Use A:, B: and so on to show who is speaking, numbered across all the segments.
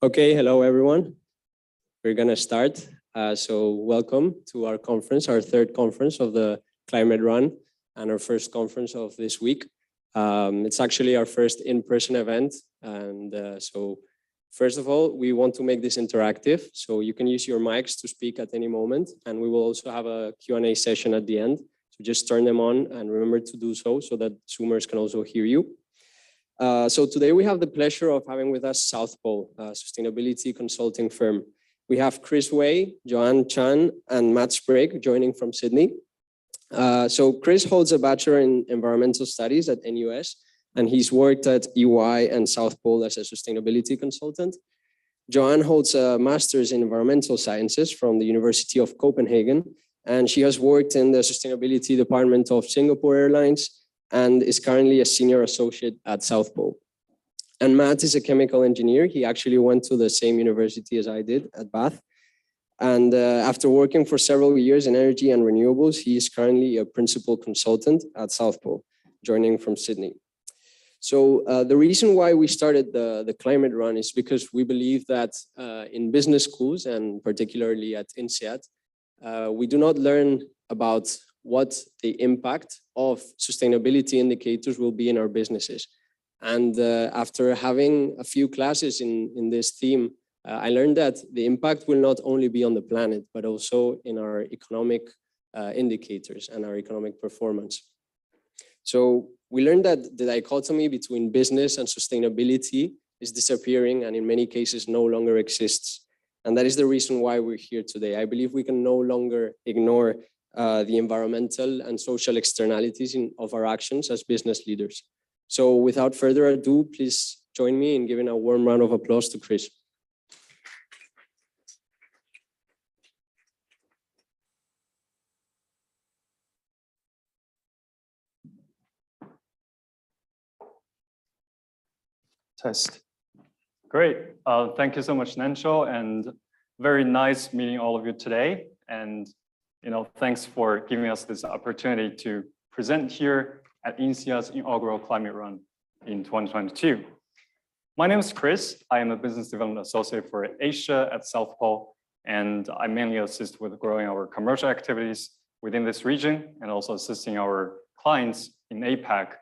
A: Okay, hello everyone. We're gonna start. So welcome to our conference, our third conference of the Climate Run and our first conference of this week. It's actually our first in-person event. And so first of all, we want to make this interactive. So you can use your mics to speak at any moment. And we will also have a Q&A session at the end. So just turn them on and remember to do so that Zoomers can also hear you. So today we have the pleasure of having with us Southpole, a sustainability consulting firm. We have Chris Wei, Joanne Chan, and Matt Sprague joining from Sydney. So Chris holds a Bachelor in Environmental Studies at NUS, and he's worked at EY and Southpole as a sustainability consultant. Joanne holds a Master's in Environmental Sciences from the University of Copenhagen, and she has worked in the Sustainability Department of Singapore Airlines and is currently a senior associate at Southpole. And Matt is a chemical engineer. He actually went to the same university as I did at Bath. And after working for several years in energy and renewables, he is currently a principal consultant at Southpole, joining from Sydney. So the reason why we started the Climate Run is because we believe that in business schools, and particularly at INSEAD, we do not learn about what the impact of sustainability indicators will be in our businesses. And after having a few classes in this theme, I learned that the impact will not only be on the planet, but also in our economic indicators and our economic performance. So we learned that the dichotomy between business and sustainability is disappearing and in many cases no longer exists. And that is the reason why we're here today. I believe we can no longer ignore the environmental and social externalities of our actions as business leaders. So without further ado, please join me in giving a warm round of applause to Chris.
B: Test. Great. Thank you so much, Nancho, and very nice meeting all of you today. And thanks for giving us this opportunity to present here at INSEAD's inaugural Climate Run in 2022. My name is Chris. I am a business development associate for Asia at Southpole, and I mainly assist with growing our commercial activities within this region and also assisting our clients in APAC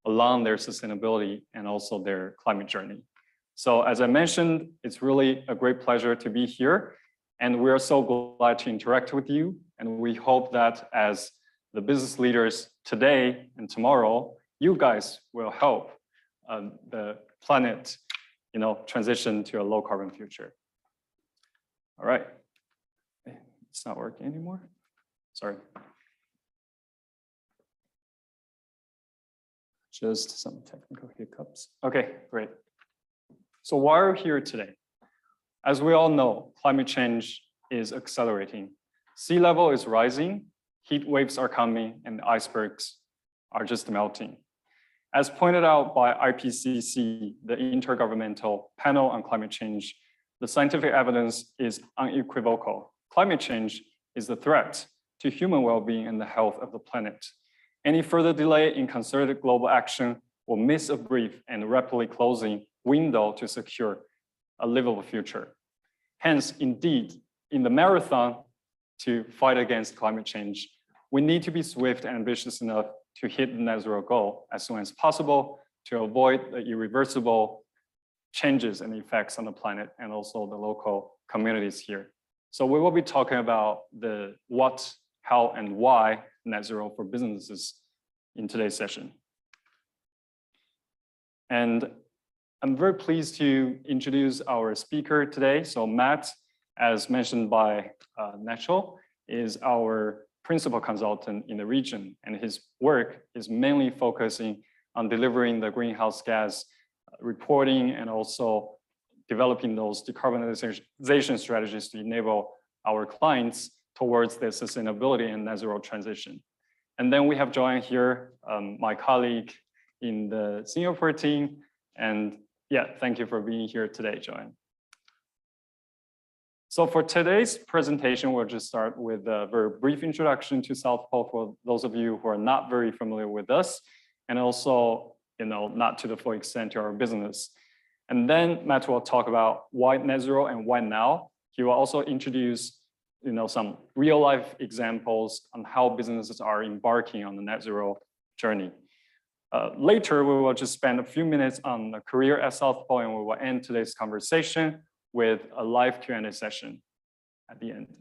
B: along their sustainability and also their climate journey. So as I mentioned, it's really a great pleasure to be here. And we are so glad to interact with you. And we hope that as the business leaders today and tomorrow, you guys will help the planet, transition to a low carbon future. All right. It's not working anymore. Sorry. Just some technical hiccups. Okay, great. So why are we here today? As we all know, climate change is accelerating. Sea level is rising, heat waves are coming, and the icebergs are just melting. As pointed out by IPCC, the Intergovernmental Panel on Climate Change, the scientific evidence is unequivocal. Climate change is a threat to human well-being and the health of the planet. Any further delay in concerted global action will miss a brief and rapidly closing window to secure a livable future. Hence, indeed, in the marathon to fight against climate change, we need to be swift and ambitious enough to hit the net zero goal as soon as possible to avoid the irreversible changes and effects on the planet and also the local communities here. So we will be talking about the what, how, and why net zero for businesses in today's session. And I'm very pleased to introduce our speaker today. So Matt, as mentioned by Nacho, is our principal consultant in the region, and his work is mainly focusing on delivering the greenhouse gas reporting and also developing those decarbonization strategies to enable our clients towards their sustainability and net zero transition. And then we have Joanne here, my colleague in the Singapore team, and yeah, thank you for being here today, Joanne. So for today's presentation, we'll just start with a very brief introduction to Southpole for those of you who are not very familiar with us, and also, not to the full extent to our business. And then Matt will talk about why net zero and why now. He will also introduce some real life examples on how businesses are embarking on the net zero journey. Later, we will just spend a few minutes on the career at Southpole, and we will end today's conversation with a live Q&A session at the end.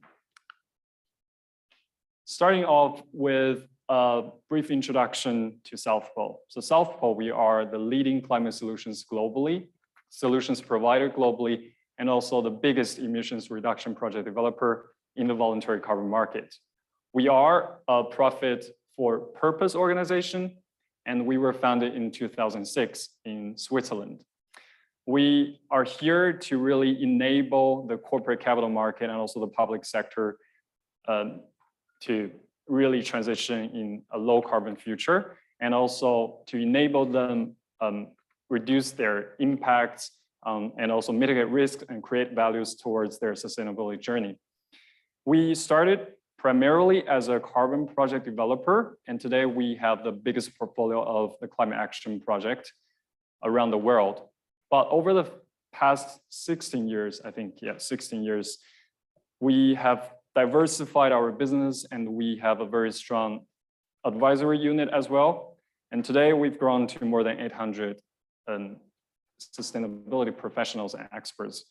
B: Starting off with a brief introduction to Southpole. So Southpole, we are the leading climate solutions provider globally, and also the biggest emissions reduction project developer in the voluntary carbon market. We are a profit for purpose organization, and we were founded in 2006 in Switzerland. We are here to really enable the corporate capital market and also the public sector to really transition in a low carbon future, and also to enable them reduce their impacts and also mitigate risks and create values towards their sustainability journey. We started primarily as a carbon project developer, and today we have the biggest portfolio of the climate action project around the world. But over the past 16 years, 16 years, we have diversified our business, and we have a very strong advisory unit as well. And today we've grown to more than 800 sustainability professionals and experts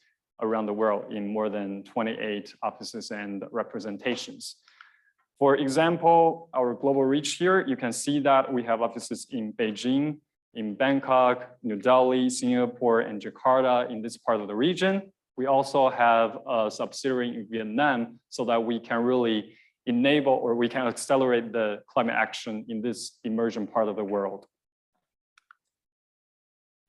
B: around the world in more than 28 offices and representations. For example, our global reach here, you can see that we have offices in Beijing, in Bangkok, New Delhi, Singapore, and Jakarta in this part of the region. We also have a subsidiary in Vietnam so that we can really enable, or we can accelerate the climate action in this emerging part of the world.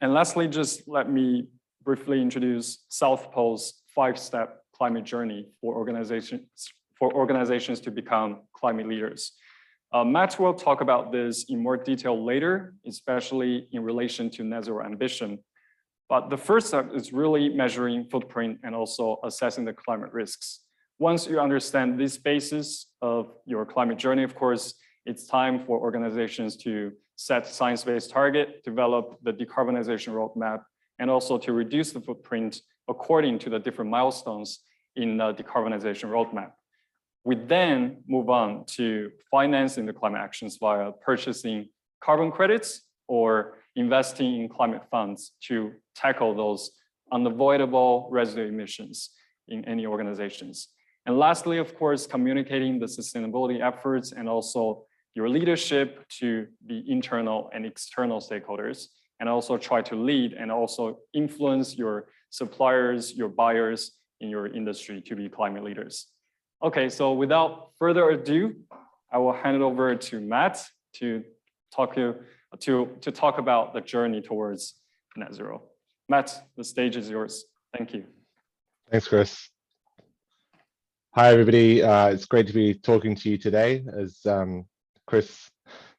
B: And lastly, just let me briefly introduce Southpole's 5-step climate journey for organizations to become climate leaders. Matt will talk about this in more detail later, especially in relation to net zero ambition. But the first step is really measuring footprint and also assessing the climate risks. Once you understand this basis of your climate journey, of course, it's time for organizations to set science-based target, develop the decarbonization roadmap, and also to reduce the footprint according to the different milestones in the decarbonization roadmap. We then move on to financing the climate actions via purchasing carbon credits or investing in climate funds to tackle those unavoidable residue emissions in any organizations. And lastly, of course, communicating the sustainability efforts and also your leadership to the internal and external stakeholders, and also try to lead and also influence your suppliers, your buyers in your industry to be climate leaders. Okay, so without further ado, I will hand it over to Matt to talk about the journey towards net zero. Matt, the stage is yours. Thank you.
C: Thanks, Chris. Hi, everybody. It's great to be talking to you today. As Chris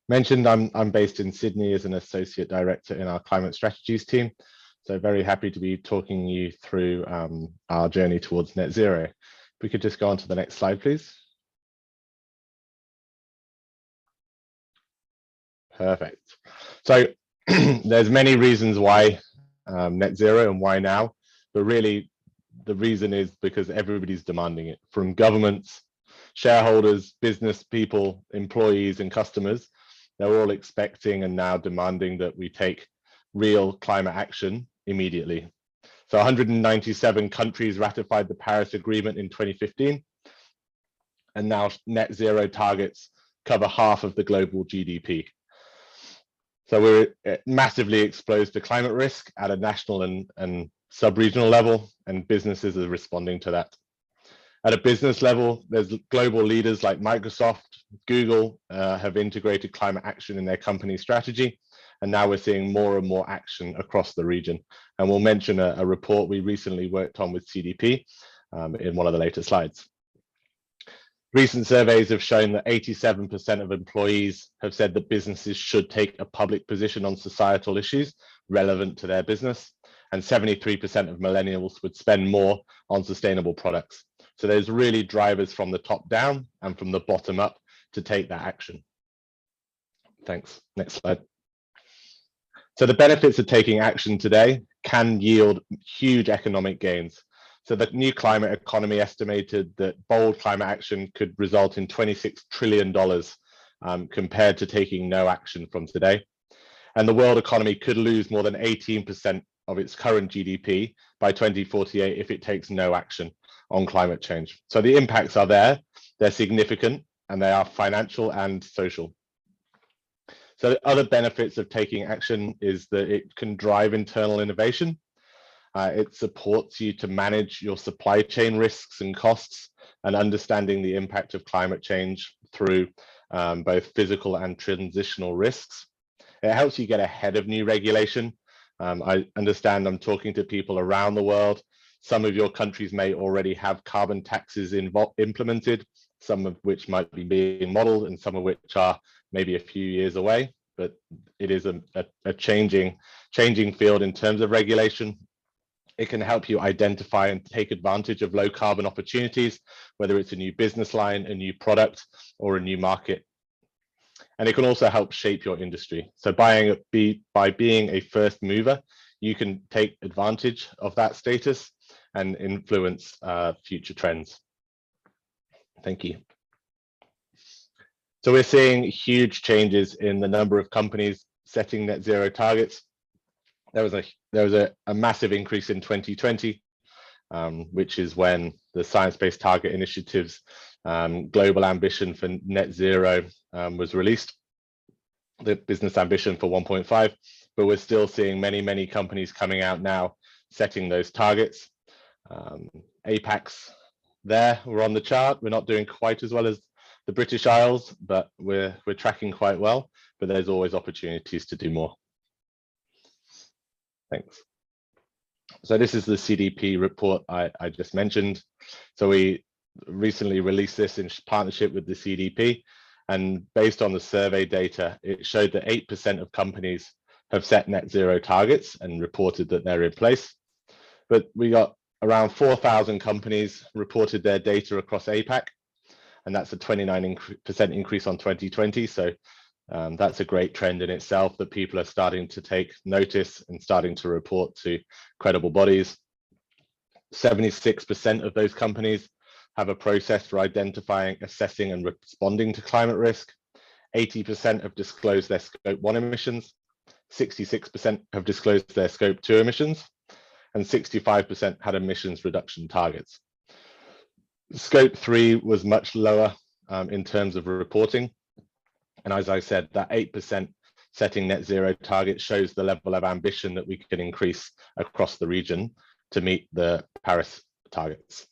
C: mentioned, I'm based in Sydney as an associate director in our climate strategies team. So very happy to be talking you through our journey towards net zero. If we could just go on to the next slide, please. Perfect. So there's many reasons why net zero and why now, but really the reason is because everybody's demanding it, from governments, shareholders, business people, employees, and customers. They're all expecting and now demanding that we take real climate action immediately. So 197 countries ratified the Paris Agreement in 2015, and now net zero targets cover half of the global GDP. So we're massively exposed to climate risk at a national and sub-regional level, and businesses are responding to that. At a business level, there's global leaders like Microsoft, Google have integrated climate action in their company strategy, and now we're seeing more and more action across the region. And we'll mention a report we recently worked on with CDP in one of the later slides. Recent surveys have shown that 87% of employees have said that businesses should take a public position on societal issues relevant to their business, and 73% of millennials would spend more on sustainable products. So there's really drivers from the top down and from the bottom up to take that action. Thanks. Next slide. So the benefits of taking action today can yield huge economic gains. So the new climate economy estimated that bold climate action could result in $26 trillion compared to taking no action from today. And the world economy could lose more than 18% of its current GDP by 2048 if it takes no action on climate change. So the impacts are there, they're significant, and they are financial and social. So the other benefits of taking action is that it can drive internal innovation. It supports you to manage your supply chain risks and costs and understanding the impact of climate change through both physical and transitional risks. It helps you get ahead of new regulation. I understand I'm talking to people around the world. Some of your countries may already have carbon taxes implemented, some of which might be being modeled and some of which are maybe a few years away, but it is a changing field in terms of regulation. It can help you identify and take advantage of low carbon opportunities, whether it's a new business line, a new product, or a new market. And it can also help shape your industry. So by being a first mover, you can take advantage of that status and influence future trends. Thank you. So we're seeing huge changes in the number of companies setting net zero targets. There was a massive increase in 2020, which is when the Science-Based Target Initiative's global ambition for net zero was released, the business ambition for 1.5, but we're still seeing many companies coming out now setting those targets. APAC's there, we're on the chart. We're not doing quite as well as the British Isles, but we're tracking quite well, but there's always opportunities to do more. Thanks. So this is the CDP report I just mentioned. So we recently released this in partnership with the CDP, and based on the survey data, it showed that 8% of companies have set net zero targets and reported that they're in place. But we got around 4,000 companies reported their data across APAC, and that's a 29% increase on 2020. So that's a great trend in itself, that people are starting to take notice and starting to report to credible bodies. 76% of those companies have a process for identifying, assessing and responding to climate risk. 80% have disclosed their Scope 1 emissions. 66% have disclosed their Scope 2 emissions, and 65% had emissions reduction targets. Scope 3 was much lower in terms of reporting. And as I said, that 8% setting net zero target shows the level of ambition that we can increase across the region to meet the Paris targets.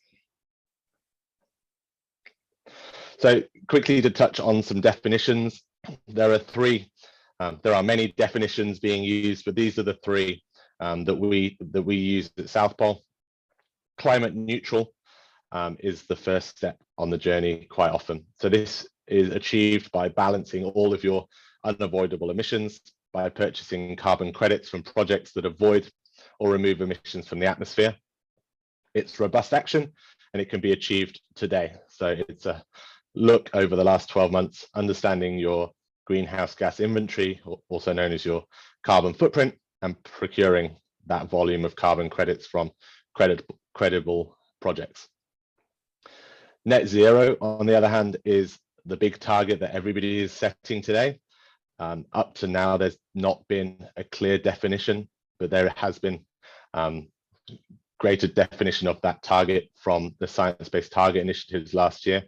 C: So quickly to touch on some definitions, there are many definitions being used, but these are the three that we use at Southpole. Climate neutral is the first step on the journey quite often. So this is achieved by balancing all of your unavoidable emissions by purchasing carbon credits from projects that avoid or remove emissions from the atmosphere. It's robust action and it can be achieved today. So it's a look over the last 12 months, understanding your greenhouse gas inventory, also known as your carbon footprint, and procuring that volume of carbon credits from credible projects. Net zero, on the other hand, is the big target that everybody is setting today. Up to now, there's not been a clear definition, but there has been greater definition of that target from the Science-Based Target Initiatives last year,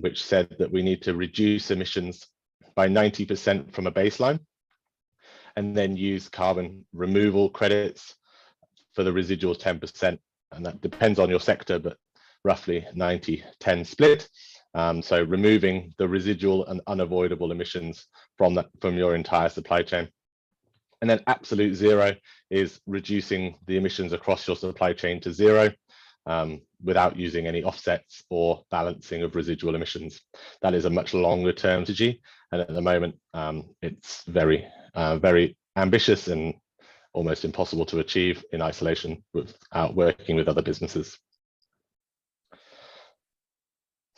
C: which said that we need to reduce emissions by 90% from a baseline, and then use carbon removal credits for the residual 10%. And that depends on your sector, but roughly 90-10 split. So removing the residual and unavoidable emissions from your entire supply chain. And then absolute zero is reducing the emissions across your supply chain to zero without using any offsets or balancing of residual emissions. That is a much longer term strategy, and at the moment it's very ambitious and almost impossible to achieve in isolation without working with other businesses.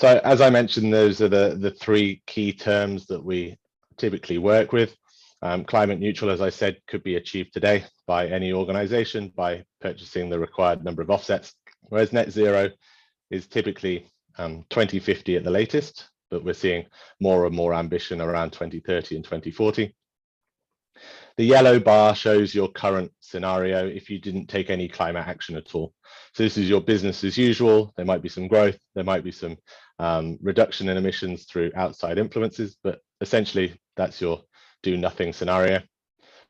C: So as I mentioned, those are the three key terms that we typically work with. Climate neutral, as I said, could be achieved today by any organization by purchasing the required number of offsets, whereas net zero is typically 2050 at the latest, but we're seeing more and more ambition around 2030 and 2040. The yellow bar shows your current scenario if you didn't take any climate action at all. So this is your business as usual. There might be some growth, there might be some reduction in emissions through outside influences, but essentially that's your do nothing scenario.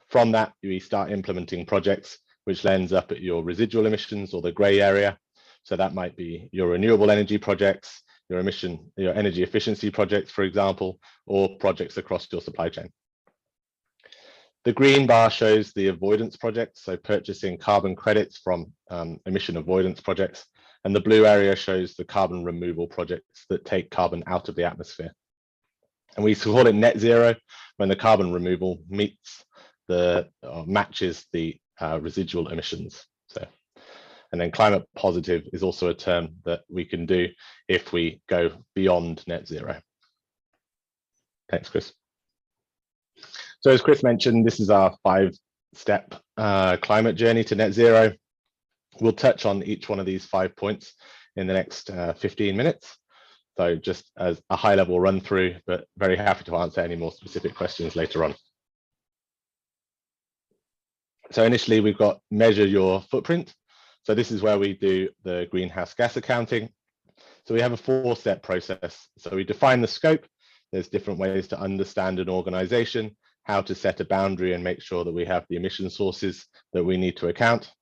C: From that, we start implementing projects, which ends up at your residual emissions or the gray area. So that might be your renewable energy projects, your energy efficiency projects, for example, or projects across your supply chain. The green bar shows the avoidance projects, so purchasing carbon credits from emission avoidance projects. And the blue area shows the carbon removal projects that take carbon out of the atmosphere. And we call it net zero when the carbon removal meets matches the residual emissions. And then climate positive is also a term that we can do if we go beyond net zero. Thanks, Chris. So as Chris mentioned, this is our 5-step climate journey to net zero. We'll touch on each one of these 5 points in the next 15 minutes. So just as a high-level run through, but very happy to answer any more specific questions later on. So initially we've got measure your footprint. So this is where we do the greenhouse gas accounting. So we have a 4-step process. So we define the scope. There's different ways to understand an organization, how to set a boundary and make sure that we have the emission sources that we need to account.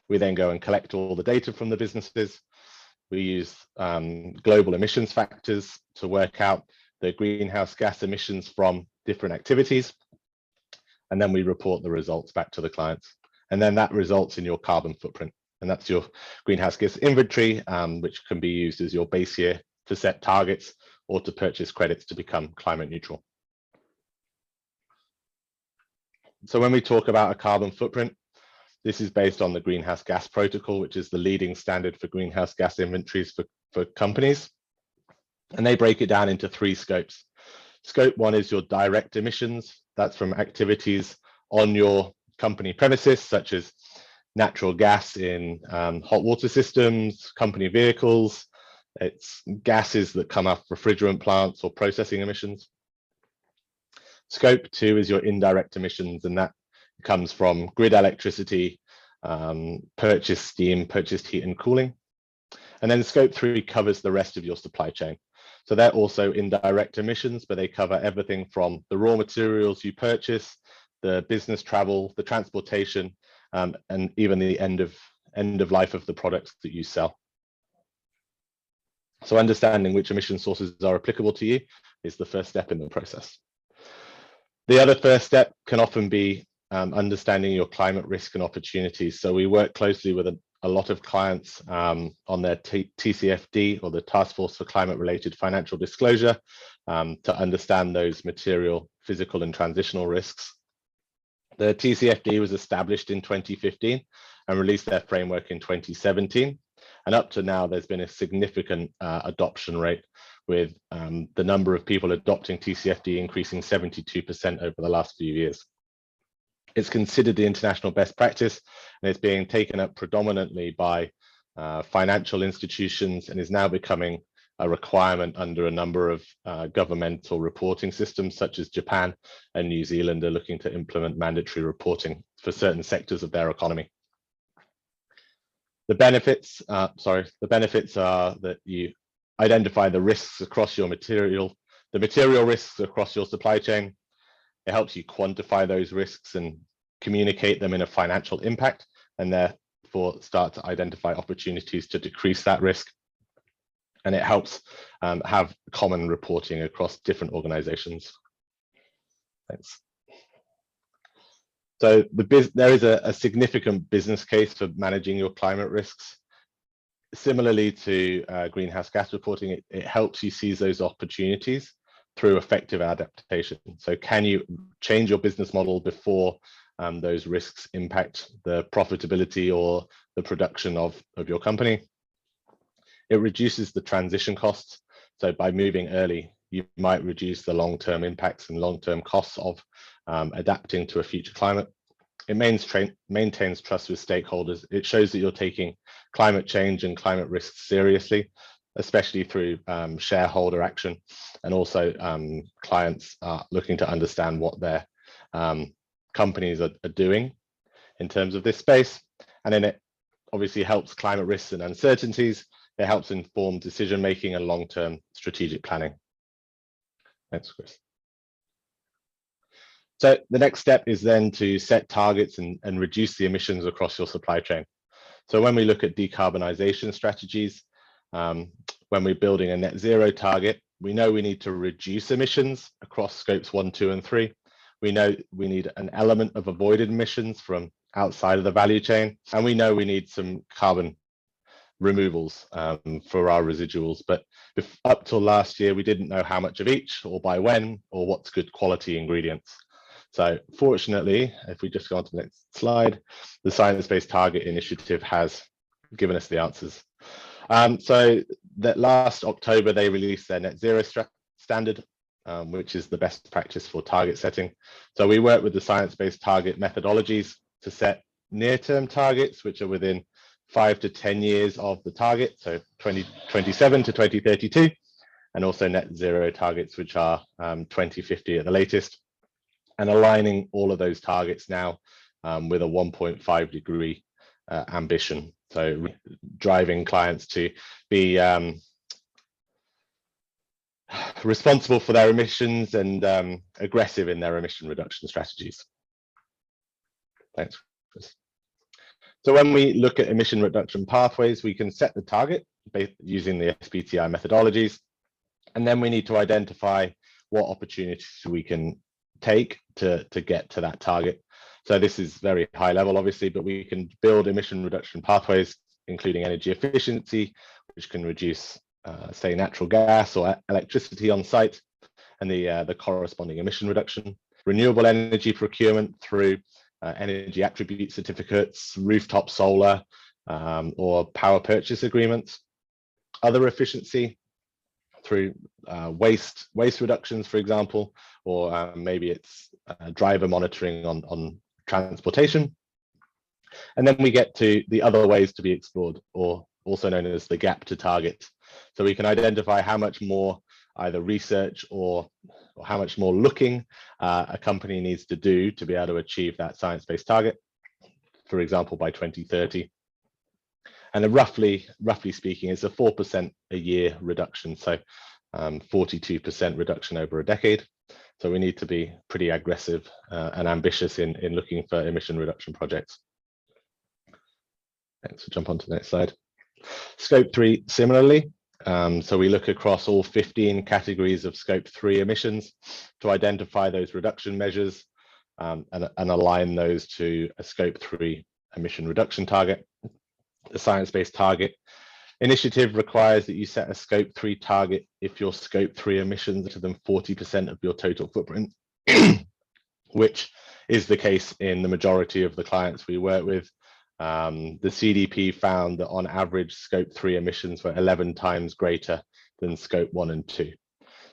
C: We then go and collect all the data from the businesses. We use global emissions factors to work out the greenhouse gas emissions from different activities. And then we report the results back to the clients. And then that results in your carbon footprint. And that's your greenhouse gas inventory, which can be used as your base year to set targets or to purchase credits to become climate neutral. So when we talk about a carbon footprint, this is based on the Greenhouse Gas Protocol, which is the leading standard for greenhouse gas inventories for companies. And they break it down into 3 scopes. Scope 1 is your direct emissions. That's from activities on your company premises, such as natural gas in hot water systems, company vehicles. It's gases that come off refrigerant plants or processing emissions. Scope 2 is your indirect emissions, and that comes from grid electricity, purchased steam, purchased heat and cooling. And then scope 3 covers the rest of your supply chain. So they're also indirect emissions, but they cover everything from the raw materials you purchase, the business travel, the transportation, and even the end of life of the products that you sell. So understanding which emission sources are applicable to you is the first step in the process. The other first step can often be understanding your climate risk and opportunities. So we work closely with a lot of clients on their TCFD, or the Task Force for Climate Related Financial Disclosure, to understand those material, physical and transitional risks. The TCFD was established in 2015 and released their framework in 2017. And up to now, there's been a significant adoption rate, with the number of people adopting TCFD increasing 72% over the last few years. It's considered the international best practice, and it's being taken up predominantly by financial institutions, and is now becoming a requirement under a number of governmental reporting systems, such as Japan and New Zealand are looking to implement mandatory reporting for certain sectors of their economy. The benefits are that you identify the risks across your material risks across your supply chain. It helps you quantify those risks and communicate them in a financial impact, and therefore start to identify opportunities to decrease that risk. And it helps have common reporting across different organizations. Thanks. So there is a significant business case for managing your climate risks. Similarly to greenhouse gas reporting, it helps you seize those opportunities through effective adaptation. So can you change your business model before those risks impact the profitability or the production of your company? It reduces the transition costs. So by moving early, you might reduce the long-term impacts and long-term costs of adapting to a future climate. It maintains trust with stakeholders. It shows that you're taking climate change and climate risks seriously, especially through shareholder action, and also clients are looking to understand what their companies are doing in terms of this space. And then it obviously helps climate risks and uncertainties. It helps inform decision-making and long-term strategic planning. Thanks, Chris. So the next step is then to set targets and reduce the emissions across your supply chain. So when we look at decarbonisation strategies, when we're building a net zero target, we know we need to reduce emissions across scopes 1, 2, and 3. We know we need an element of avoided emissions from outside of the value chain, and we know we need some carbon removals for our residuals. But up till last year, we didn't know how much of each, or by when, or what's good quality ingredients. So fortunately, if we just go on to the next slide, the Science Based Target Initiative has given us the answers. So that last October, they released their net zero standard, which is the best practice for target setting. So we work with the science-based target methodologies to set near-term targets, which are within 5 to 10 years of the target, so 2027 to 2032, and also net zero targets, which are 2050 at the latest, and aligning all of those targets now with a 1.5 degree ambition. So driving clients to be responsible for their emissions and aggressive in their emission reduction strategies. Thanks, Chris. So when we look at emission reduction pathways, we can set the target using the SBTi methodologies, and then we need to identify what opportunities we can take to get to that target. So this is very high level, obviously, but we can build emission reduction pathways, including energy efficiency, which can reduce, say, natural gas or electricity on site, and the corresponding emission reduction. Renewable energy procurement through energy attribute certificates, rooftop solar, or power purchase agreements. Other efficiency through waste reductions, for example, or maybe it's driver monitoring on transportation. And then we get to the other ways to be explored, or also known as the gap to target. So we can identify how much more either research or how much more looking a company needs to do to be able to achieve that science-based target, for example, by 2030. And roughly speaking, it's a 4% a year reduction, so 42% reduction over a decade. So we need to be pretty aggressive and ambitious in looking for emission reduction projects. Thanks. So jump on to the next slide. Scope 3, similarly. So we look across all 15 categories of Scope 3 emissions to identify those reduction measures and align those to a Scope 3 emission reduction target. The Science-Based Target Initiative requires that you set a Scope 3 target if your Scope 3 emissions are greater than 40% of your total footprint, which is the case in the majority of the clients we work with. The CDP found that on average, Scope 3 emissions were 11 times greater than Scope 1 and 2.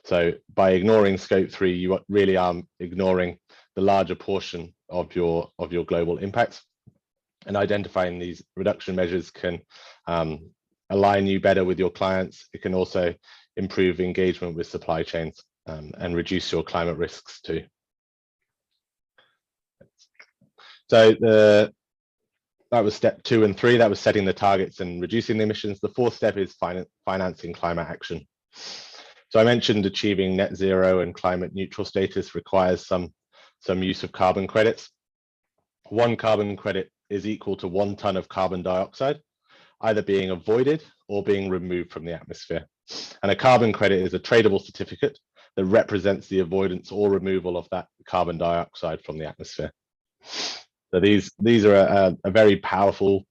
C: So by ignoring Scope 3, you really are ignoring the larger portion of your global impacts. And identifying these reduction measures can align you better with your clients. It can also improve engagement with supply chains and reduce your climate risks too. So that was step 2 and 3. That was setting the targets and reducing the emissions. The fourth step is financing climate action. So I mentioned achieving net zero and climate neutral status requires some use of carbon credits. One carbon credit is equal to 1 ton of carbon dioxide, either being avoided or being removed from the atmosphere. And a carbon credit is a tradable certificate that represents the avoidance or removal of that carbon dioxide from the atmosphere. So these are a very powerful,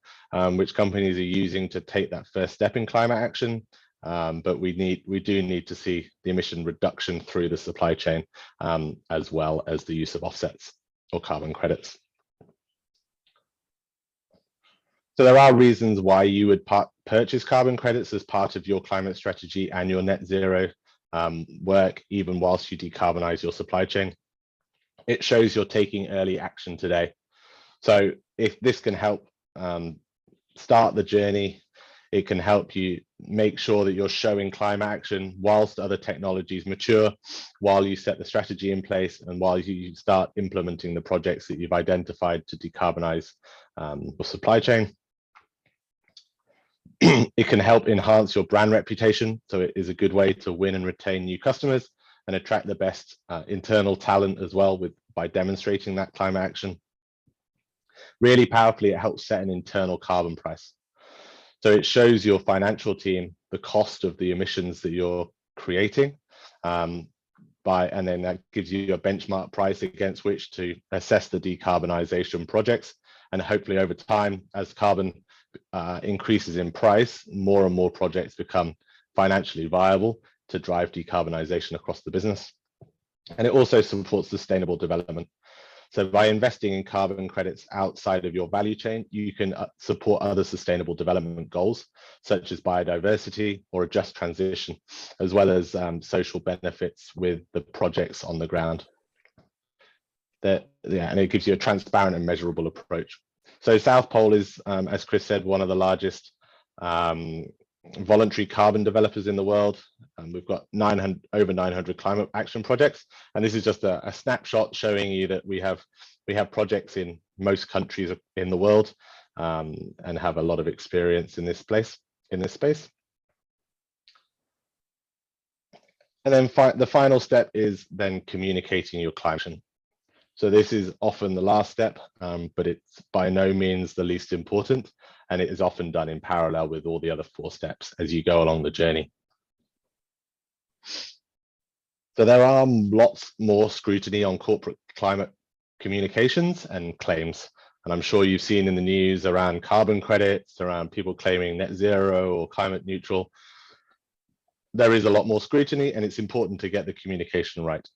C: which companies are using to take that first step in climate action. But we do need to see the emission reduction through the supply chain, as well as the use of offsets or carbon credits. So there are reasons why you would purchase carbon credits as part of your climate strategy and your net zero work, even whilst you decarbonize your supply chain. It shows you're taking early action today. So if this can help start the journey, it can help you make sure that you're showing climate action whilst other technologies mature, while you set the strategy in place, and while you start implementing the projects that you've identified to decarbonize your supply chain. It can help enhance your brand reputation. So it is a good way to win and retain new customers and attract the best internal talent as well by demonstrating that climate action. Really powerfully, it helps set an internal carbon price. So it shows your financial team the cost of the emissions that you're creating, and then that gives you a benchmark price against which to assess the decarbonization projects. And hopefully over time, as carbon increases in price, more and more projects become financially viable to drive decarbonization across the business. And it also supports sustainable development. So by investing in carbon credits outside of your value chain, you can support other sustainable development goals, such as biodiversity or a just transition, as well as social benefits with the projects on the ground. And it gives you a transparent and measurable approach. So Southpole is, as Chris said, one of the largest voluntary carbon developers in the world. We've got over 900 climate action projects, and this is just a snapshot showing you that we have projects in most countries in the world, and have a lot of experience in this space. And then the final step is then communicating your climate action. So this is often the last step, but it's by no means the least important, and it is often done in parallel with all the other 4 steps as you go along the journey. So there are lots more scrutiny on corporate climate communications and claims, and I'm sure you've seen in the news around carbon credits, around people claiming net zero or climate neutral. There is a lot more scrutiny, and it's important to get the communication right.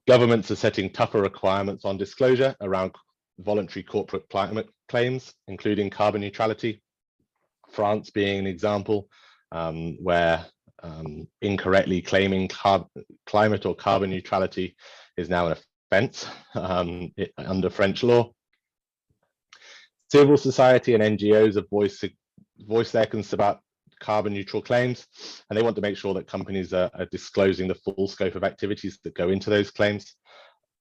C: Governments are setting tougher requirements on disclosure around voluntary corporate climate claims, including carbon neutrality. France being an example, where incorrectly claiming climate or carbon neutrality is now an offence under French law. Civil society and NGOs have voiced their concerns about carbon neutral claims, and they want to make sure that companies are disclosing the full scope of activities that go into those claims.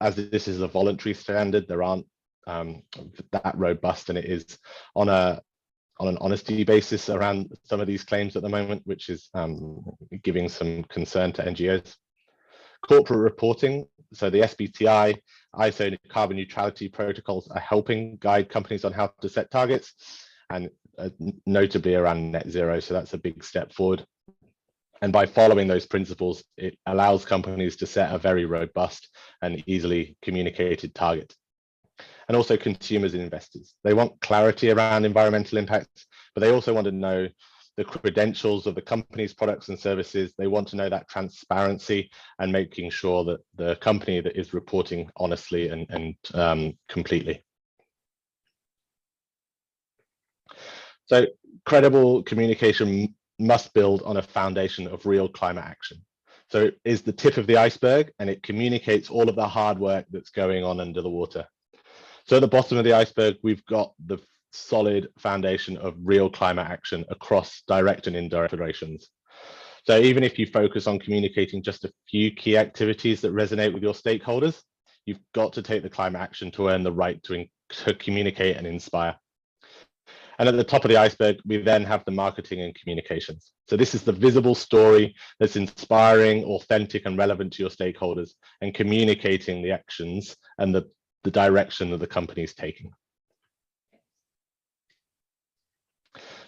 C: As this is a voluntary standard, there aren't that robust, and it is on an honesty basis around some of these claims at the moment, which is giving some concern to NGOs. Corporate reporting, so the SBTI, ISO carbon neutrality protocols are helping guide companies on how to set targets, and notably around net zero, so that's a big step forward. And by following those principles, it allows companies to set a very robust and easily communicated target. And also consumers and investors, they want clarity around environmental impacts, but they also want to know the credentials of the company's products and services. They want to know that transparency and making sure that the company that is reporting honestly and completely. So credible communication must build on a foundation of real climate action. So it is the tip of the iceberg, and it communicates all of the hard work that's going on under the water. So at the bottom of the iceberg, we've got the solid foundation of real climate action across direct and indirect operations. So even if you focus on communicating just a few key activities that resonate with your stakeholders, you've got to take the climate action to earn the right to communicate and inspire. And at the top of the iceberg, we then have the marketing and communications. So this is the visible story that's inspiring, authentic, and relevant to your stakeholders, and communicating the actions and the direction that the company is taking.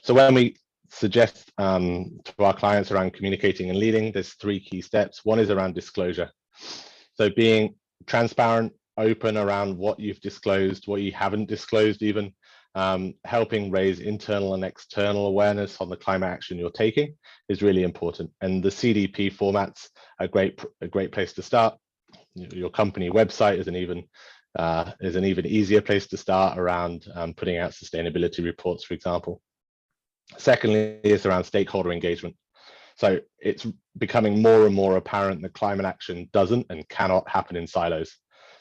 C: So when we suggest to our clients around communicating and leading, there's 3 key steps. One is around disclosure. So being transparent, open around what you've disclosed, what you haven't disclosed even, helping raise internal and external awareness on the climate action you're taking is really important. And the CDP format's a great place to start. Your company website is an even easier place to start around putting out sustainability reports, for example. Secondly, is around stakeholder engagement. So it's becoming more and more apparent that climate action doesn't and cannot happen in silos.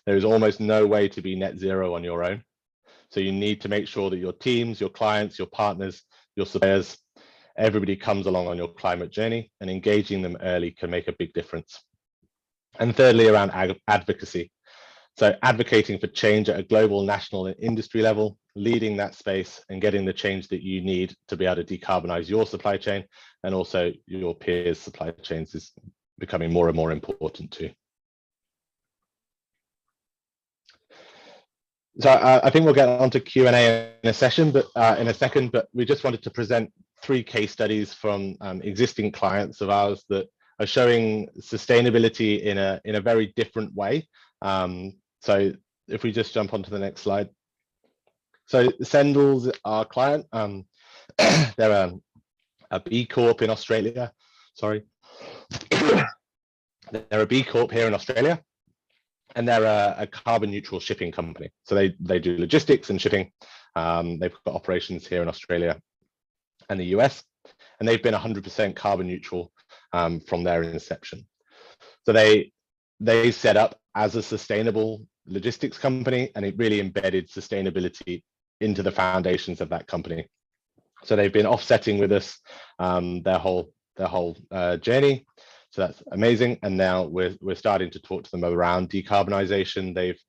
C: There is almost no way to be net zero on your own. So you need to make sure that your teams, your clients, your partners, your suppliers, everybody comes along on your climate journey, and engaging them early can make a big difference. And thirdly, around advocacy. So advocating for change at a global, national, and industry level, leading that space and getting the change that you need to be able to decarbonize your supply chain, and also your peers' supply chains is becoming more and more important too. So I think we'll get onto Q&A in a second, but we just wanted to present 3 case studies from existing clients of ours that are showing sustainability in a very different way. So if we just jump onto the next slide. So Sendel's our client. They're a B Corp in Australia. Sorry. They're a B Corp here in Australia, and they're a carbon neutral shipping company. So they do logistics and shipping. They've got operations here in Australia and the US, and they've been 100% carbon neutral from their inception. So they set up as a sustainable logistics company, and it really embedded sustainability into the foundations of that company. So they've been offsetting with us their whole journey. So that's amazing. And now we're starting to talk to them around decarbonization. They've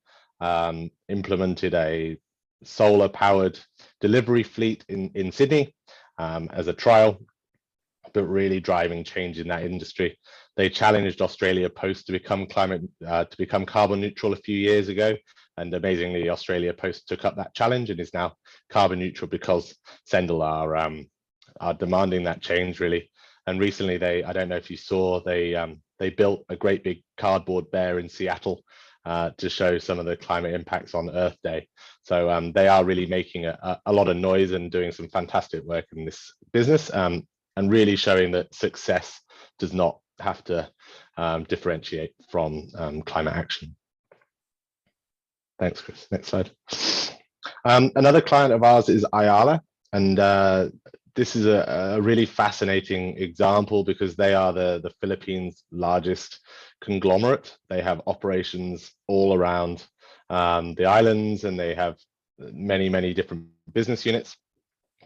C: implemented a solar powered delivery fleet in Sydney as a trial, but really driving change in that industry. They challenged Australia Post to become carbon neutral a few years ago, and amazingly, Australia Post took up that challenge and is now carbon neutral because Sendel are demanding that change really. And recently, I don't know if you saw, they built a great big cardboard bear in Seattle to show some of the climate impacts on Earth Day. So they are really making a lot of noise and doing some fantastic work in this business, and really showing that success does not have to differentiate from climate action. Thanks, Chris. Next slide. Another client of ours is Ayala, and this is a really fascinating example because they are the Philippines' largest conglomerate. They have operations all around the islands, and they have many different business units,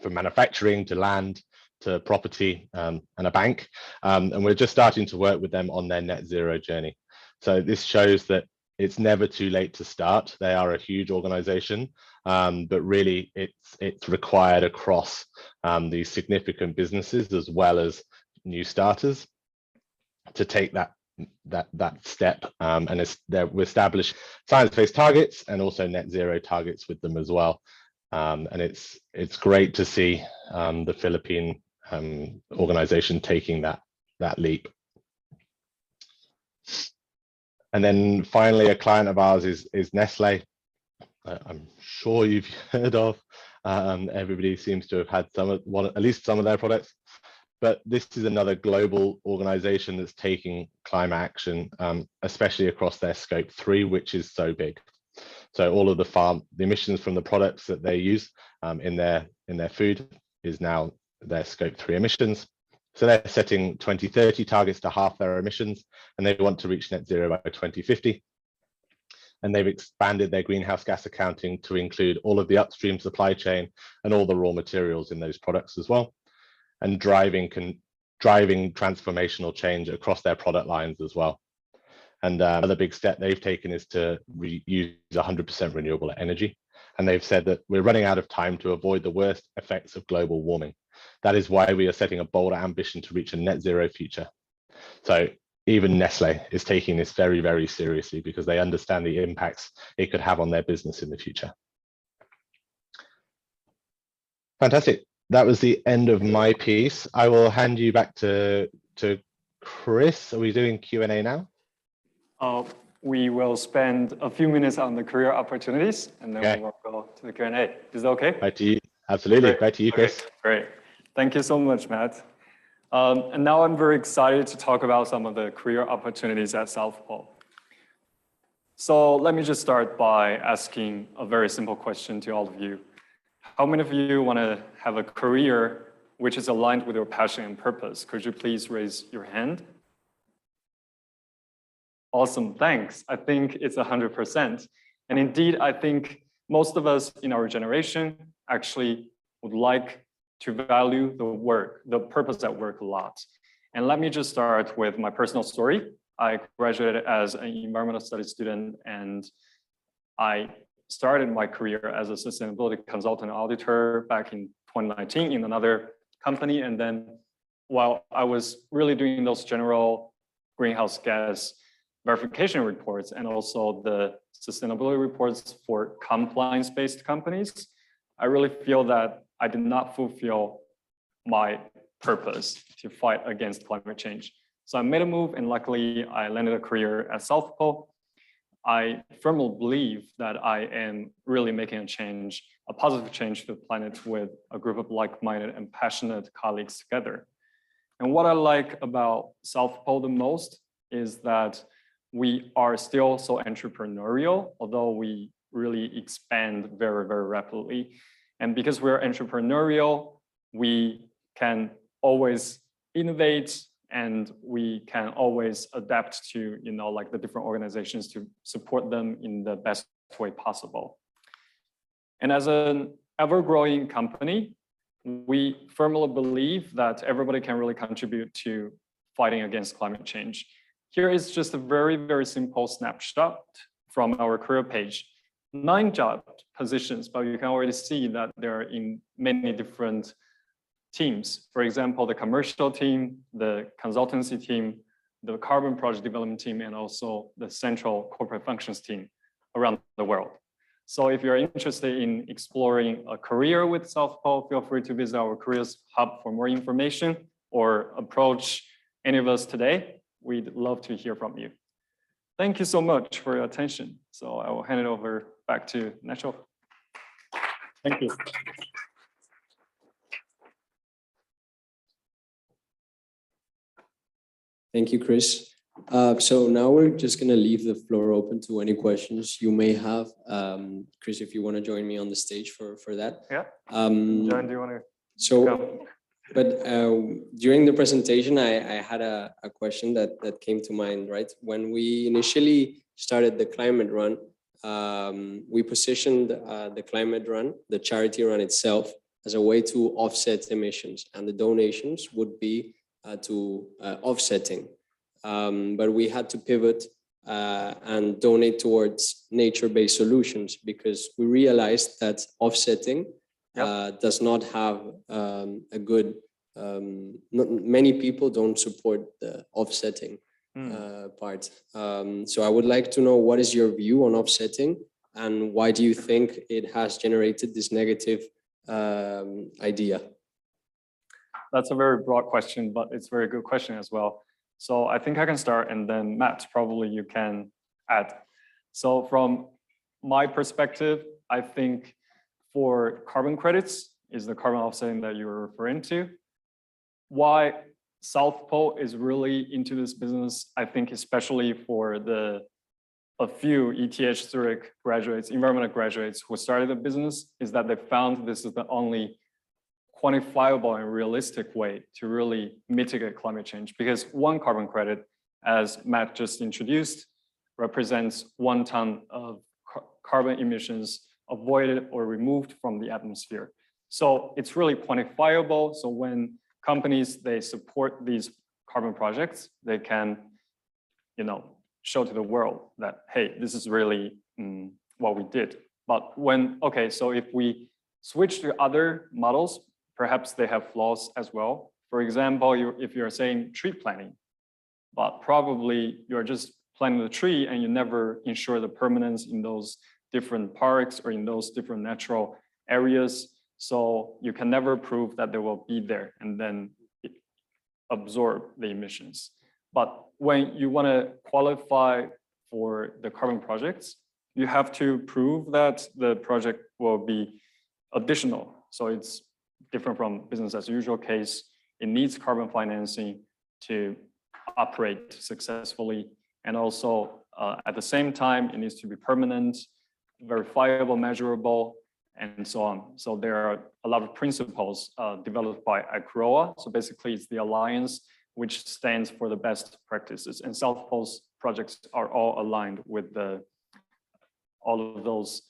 C: from manufacturing to land to property and a bank. And we're just starting to work with them on their net zero journey. So this shows that it's never too late to start. They are a huge organization, but really it's required across these significant businesses as well as new starters to take that step, and we establish science-based targets and also net zero targets with them as well. And it's great to see the Philippine organization taking that leap. And then finally, a client of ours is Nestle. I'm sure you've heard of. Everybody seems to have had at least some of their products. But this is another global organization that's taking climate action, especially across their scope 3, which is so big. So all of the emissions from the products that they use in their food is now their scope 3 emissions. So they're setting 2030 targets to halve their emissions, and they want to reach net zero by 2050. And they've expanded their greenhouse gas accounting to include all of the upstream supply chain and all the raw materials in those products as well, and driving transformational change across their product lines as well. And another big step they've taken is to use 100% renewable energy. And they've said that we're running out of time to avoid the worst effects of global warming. That is why we are setting a bolder ambition to reach a net zero future. So even Nestle is taking this very, very seriously because they understand the impacts it could have on their business in the future. Fantastic. That was the end of my piece. I will hand you back to Chris. Are we doing Q&A now?
B: We will spend a few minutes on the career opportunities, and then we'll go to the Q&A. Is that okay?
C: Right to you. Absolutely. Right to you, Chris.
B: Okay, great. Thank you so much, Matt. And now I'm very excited to talk about some of the career opportunities at Southpole. So let me just start by asking a very simple question to all of you. How many of you want to have a career which is aligned with your passion and purpose? Could you please raise your hand? Awesome, thanks. I think it's 100%. And indeed, I think most of us in our generation actually would like to value the work, the purpose at work a lot. And let me just start with my personal story. I graduated as an environmental studies student, and I started my career as a sustainability consultant auditor back in 2019 in another company. And then while I was really doing those general greenhouse gas verification reports and also the sustainability reports for compliance-based companies, I really feel that I did not fulfill my purpose to fight against climate change. So I made a move, and luckily I landed a career at Southpole. I firmly believe that I am really making a change, a positive change to the planet with a group of like-minded and passionate colleagues together. And what I like about Southpole the most is that we are still so entrepreneurial, although we really expand very, very rapidly. And because we're entrepreneurial, we can always innovate, and we can always adapt to, like the different organizations to support them in the best way possible. And as an ever-growing company, we firmly believe that everybody can really contribute to fighting against climate change. Here is just a very, very simple snapshot from our career page. 9 job positions, but you can already see that they're in many different teams. For example, the commercial team, the consultancy team, the carbon project development team, and also the central corporate functions team around the world. So if you're interested in exploring a career with Southpole, feel free to visit our careers hub for more information or approach any of us today. We'd love to hear from you. Thank you so much for your attention. So I will hand it over back to Nacho. Thank you.
A: Thank you, Chris. So now we're just going to leave the floor open to any questions you may have. Chris, if you want to join me on the stage for that.
B: Yeah. John, do you want to?
A: So, but during the presentation, I had a question that came to mind, right? When we initially started the climate run, we positioned the climate run, the charity run itself, as a way to offset emissions, and the donations would be to offsetting. But we had to pivot and donate towards nature-based solutions because we realized that offsetting does not have a good, many people don't support the offsetting part. So I would like to know, what is your view on offsetting, and why do you think it has generated this negative idea?
B: That's a very broad question, but it's a very good question as well. So I think I can start, and then Matt, probably you can add. So from my perspective, I think for carbon credits is the carbon offsetting that you're referring to. Why Southpole is really into this business, I think especially for a few ETH Zurich graduates, environmental graduates who started the business, is that they found this is the only quantifiable and realistic way to really mitigate climate change, because 1 carbon credit, as Matt just introduced, represents 1 ton of carbon emissions avoided or removed from the atmosphere. So it's really quantifiable. So when companies, they support these carbon projects, they can, show to the world that, hey, this is really what we did. But so if we switch to other models, perhaps they have flaws as well. For example, if you're saying tree planting, but probably you're just planting the tree and you never ensure the permanence in those different parks or in those different natural areas. So you can never prove that they will be there and then absorb the emissions. But when you want to qualify for the carbon projects, you have to prove that the project will be additional. So it's different from business as usual case. It needs carbon financing to operate successfully. And also at the same time, it needs to be permanent, verifiable, measurable, and so on. So there are a lot of principles developed by ICROA. So basically it's the alliance which stands for the best practices. And Southpole's projects are all aligned with all of those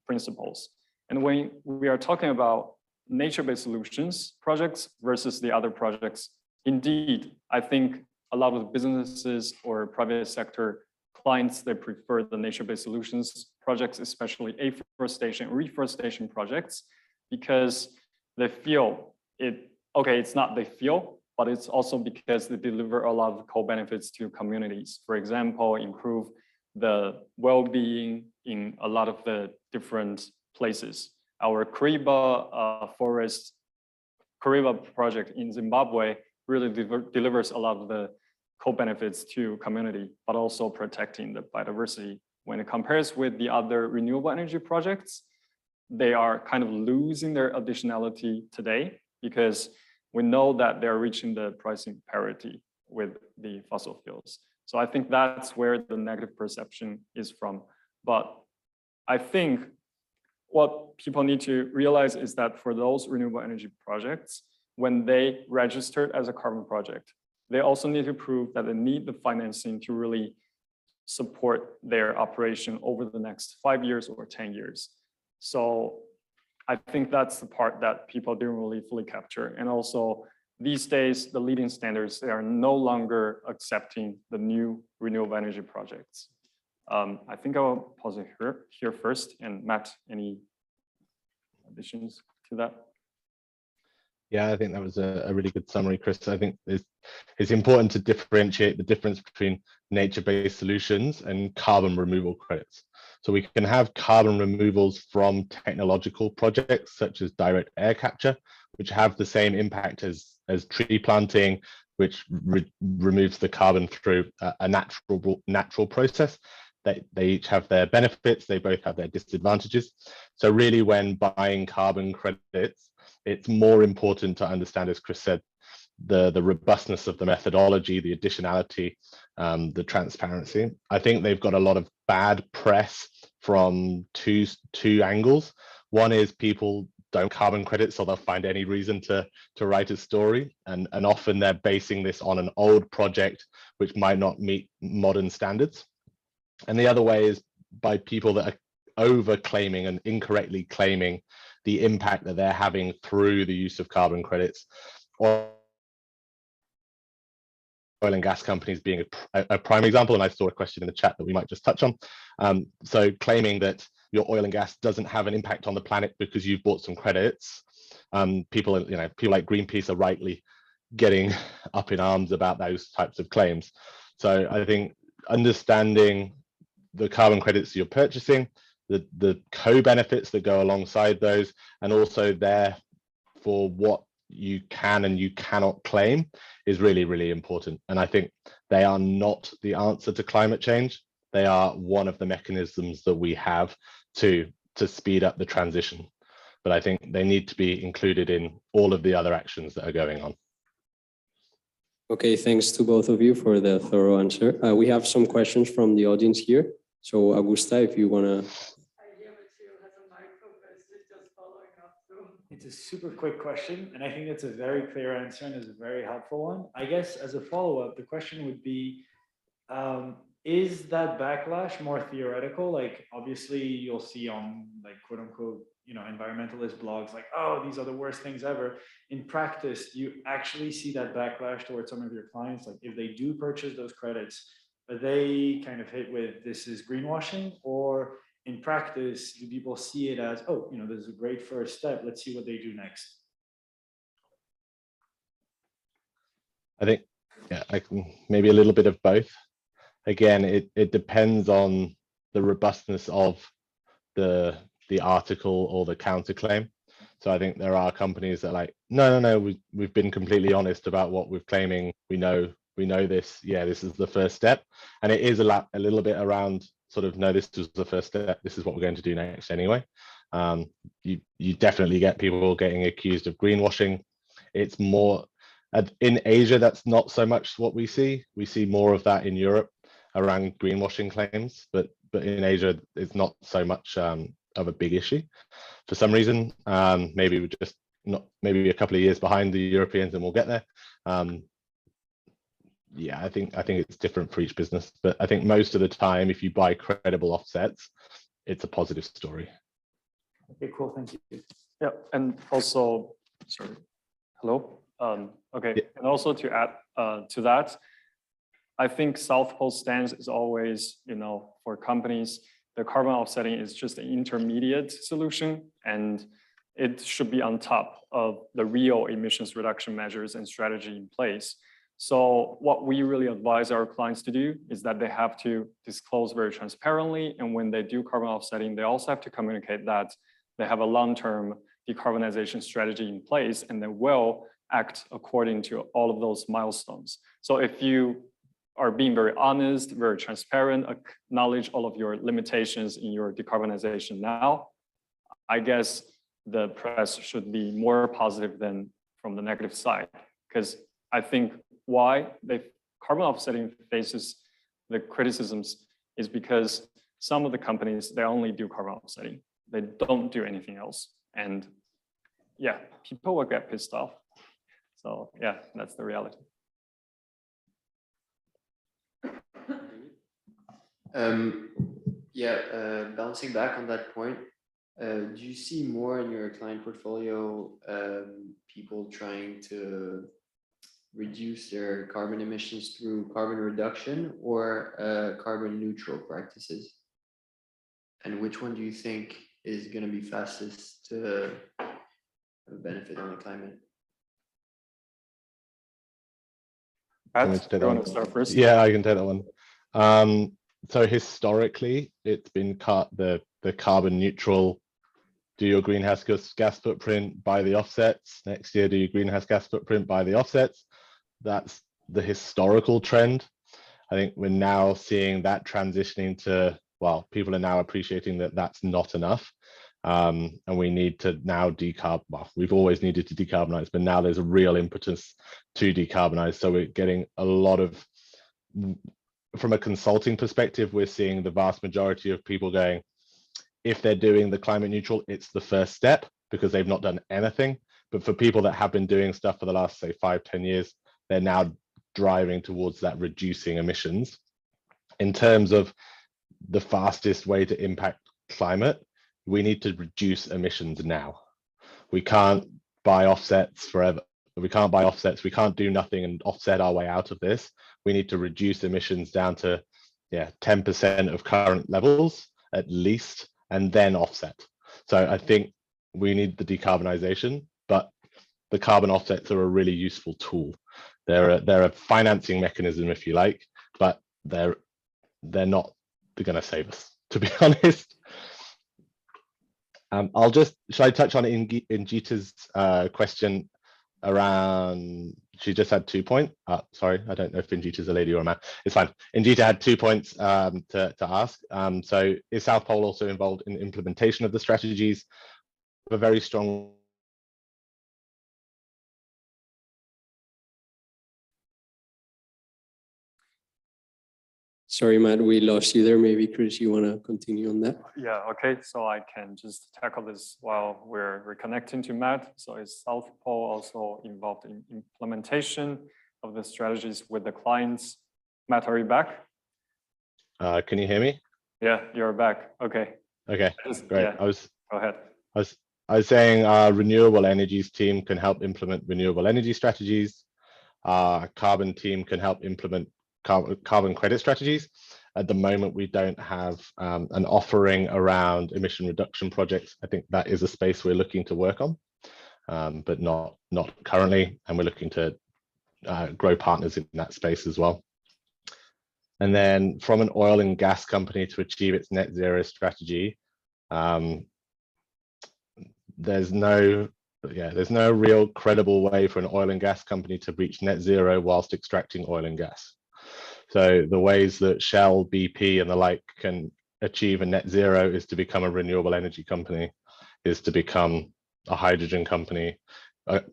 B: principles. And when we are talking about nature-based solutions projects versus the other projects, indeed, I think a lot of businesses or private sector clients, they prefer the nature-based solutions projects, especially afforestation, reforestation projects, because they feel it, okay, it's not they feel, but it's also because they deliver a lot of co-benefits to communities. For example, improve the well-being in a lot of the different places. Our Kariba project in Zimbabwe really delivers a lot of the co-benefits to community, but also protecting the biodiversity. When it compares with the other renewable energy projects, they are kind of losing their additionality today because we know that they're reaching the pricing parity with the fossil fuels. So I think that's where the negative perception is from. But I think what people need to realize is that for those renewable energy projects, when they registered as a carbon project, they also need to prove that they need the financing to really support their operation over the next 5 years or 10 years. So I think that's the part that people didn't really fully capture. And also these days, the leading standards, they are no longer accepting the new renewable energy projects. I think I'll pause it here first. And Matt, any additions to that?
C: Yeah, I think that was a really good summary, Chris. I think it's important to differentiate the difference between nature-based solutions and carbon removal credits. So we can have carbon removals from technological projects such as direct air capture, which have the same impact as tree planting, which removes the carbon through a natural process. They each have their benefits, they both have their disadvantages. So really when buying carbon credits, it's more important to understand, as Chris said, the robustness of the methodology, the additionality, the transparency. I think they've got a lot of bad press from two angles. One is people don't carbon credits, so they'll find any reason to write a story, and often they're basing this on an old project which might not meet modern standards. And the other way is by people that are over claiming and incorrectly claiming the impact that they're having through the use of carbon credits. Oil and gas companies being a prime example, and I saw a question in the chat that we might just touch on. So claiming that your oil and gas doesn't have an impact on the planet because you've bought some credits. People like Greenpeace are rightly getting up in arms about those types of claims. So I think understanding the carbon credits you're purchasing, the co-benefits that go alongside those, and also for what you can and you cannot claim is really, really important. And I think they are not the answer to climate change. They are one of the mechanisms that we have to speed up the transition. But I think they need to be included in all of the other actions that are going on.
A: Okay, thanks to both of you for the thorough answer. We have some questions from the audience here. So Augusta, if you want to.
D: It's a super quick question, and I think it's a very clear answer and is a very helpful one. I guess as a follow-up, the question would be, is that backlash more theoretical? Like, obviously you'll see on like quote unquote, environmentalist blogs like, oh, these are the worst things ever. In practice, do you actually see that backlash towards some of your clients? Like if they do purchase those credits, are they kind of hit with this is greenwashing, or in practice, do people see it as, oh, this is a great first step, let's see what they do next?
C: I think, yeah, maybe a little bit of both. Again, it depends on the robustness of the article or the counterclaim. So I think there are companies that are like, no, we've been completely honest about what we're claiming. We know this. Yeah, this is the first step. And it is a little bit around sort of, no, this was the first step. This is what we're going to do next anyway. You definitely get people getting accused of greenwashing. It's more in Asia, that's not so much what we see. We see more of that in Europe around greenwashing claims, but in Asia, it's not so much of a big issue. For some reason, maybe we're just maybe a couple of years behind the Europeans, and we'll get there. yeah, I think it's different for each business, but I think most of the time, if you buy credible offsets, it's a positive story.
D: Okay, cool, thank you.
B: Yeah, and also, sorry, hello. Okay,
C: Yeah.
B: and also to add to that, I think Southpole stance is always, for companies, the carbon offsetting is just an intermediate solution, and it should be on top of the real emissions reduction measures and strategy in place. So what we really advise our clients to do is that they have to disclose very transparently, and when they do carbon offsetting, they also have to communicate that they have a long-term decarbonization strategy in place, and they will act according to all of those milestones. So if you are being very honest, very transparent, acknowledge all of your limitations in your decarbonization now, I guess the press should be more positive than from the negative side. Because I think why carbon offsetting faces the criticisms is because some of the companies, they only do carbon offsetting. They don't do anything else. And yeah, people will get pissed off. So yeah, that's the reality.
E: Bouncing back on that point, do you see more in your client portfolio people trying to reduce their carbon emissions through carbon reduction or carbon neutral practices? And which one do you think is going to be fastest to benefit on the climate?
B: Pat, you want to start first?
C: Yeah, I can take that one. So historically, it's been the carbon neutral. Do your greenhouse gas footprint, buy the offsets. Next year, do your greenhouse gas footprint, buy the offsets. That's the historical trend. I think we're now seeing that transitioning to, well, people are now appreciating that that's not enough. And we need to now we've always needed to decarbonize, but now there's a real impetus to decarbonize. So we're getting a lot of, from a consulting perspective, we're seeing the vast majority of people going, if they're doing the climate neutral, it's the first step because they've not done anything. But for people that have been doing stuff for the last, say, 5-10 years, they're now driving towards that reducing emissions. In terms of the fastest way to impact climate, we need to reduce emissions now. We can't buy offsets forever. We can't buy offsets. We can't do nothing and offset our way out of this. We need to reduce emissions down to 10% of current levels at least, and then offset. So I think we need the decarbonization, but the carbon offsets are a really useful tool. They're a financing mechanism, if you like, but they're not going to save us, to be honest. Should I touch on Ingita's question around, she just had 2 points. Sorry, I don't know if Ingita's a lady or a man. It's fine. Ingita had 2 points to ask. So is Southpole also involved in implementation of the strategies? A very strong.
A: Sorry, Matt, we lost you there. Maybe Chris, you want to continue on that?
B: Yeah, okay. So I can just tackle this while we're reconnecting to Matt. So is Southpole also involved in implementation of the strategies with the clients? Matt, are you back?
C: Can you hear me?
B: Yeah, you're back. Okay.
C: Okay, great.
B: Yeah, go ahead.
C: I was saying our renewable energies team can help implement renewable energy strategies. Our carbon team can help implement carbon credit strategies. At the moment, we don't have an offering around emission reduction projects. I think that is a space we're looking to work on, but not currently. And we're looking to grow partners in that space as well. And then from an oil and gas company to achieve its net zero strategy, there's no real credible way for an oil and gas company to reach net zero whilst extracting oil and gas. So the ways that Shell, BP and the like can achieve a net zero is to become a renewable energy company, is to become a hydrogen company, a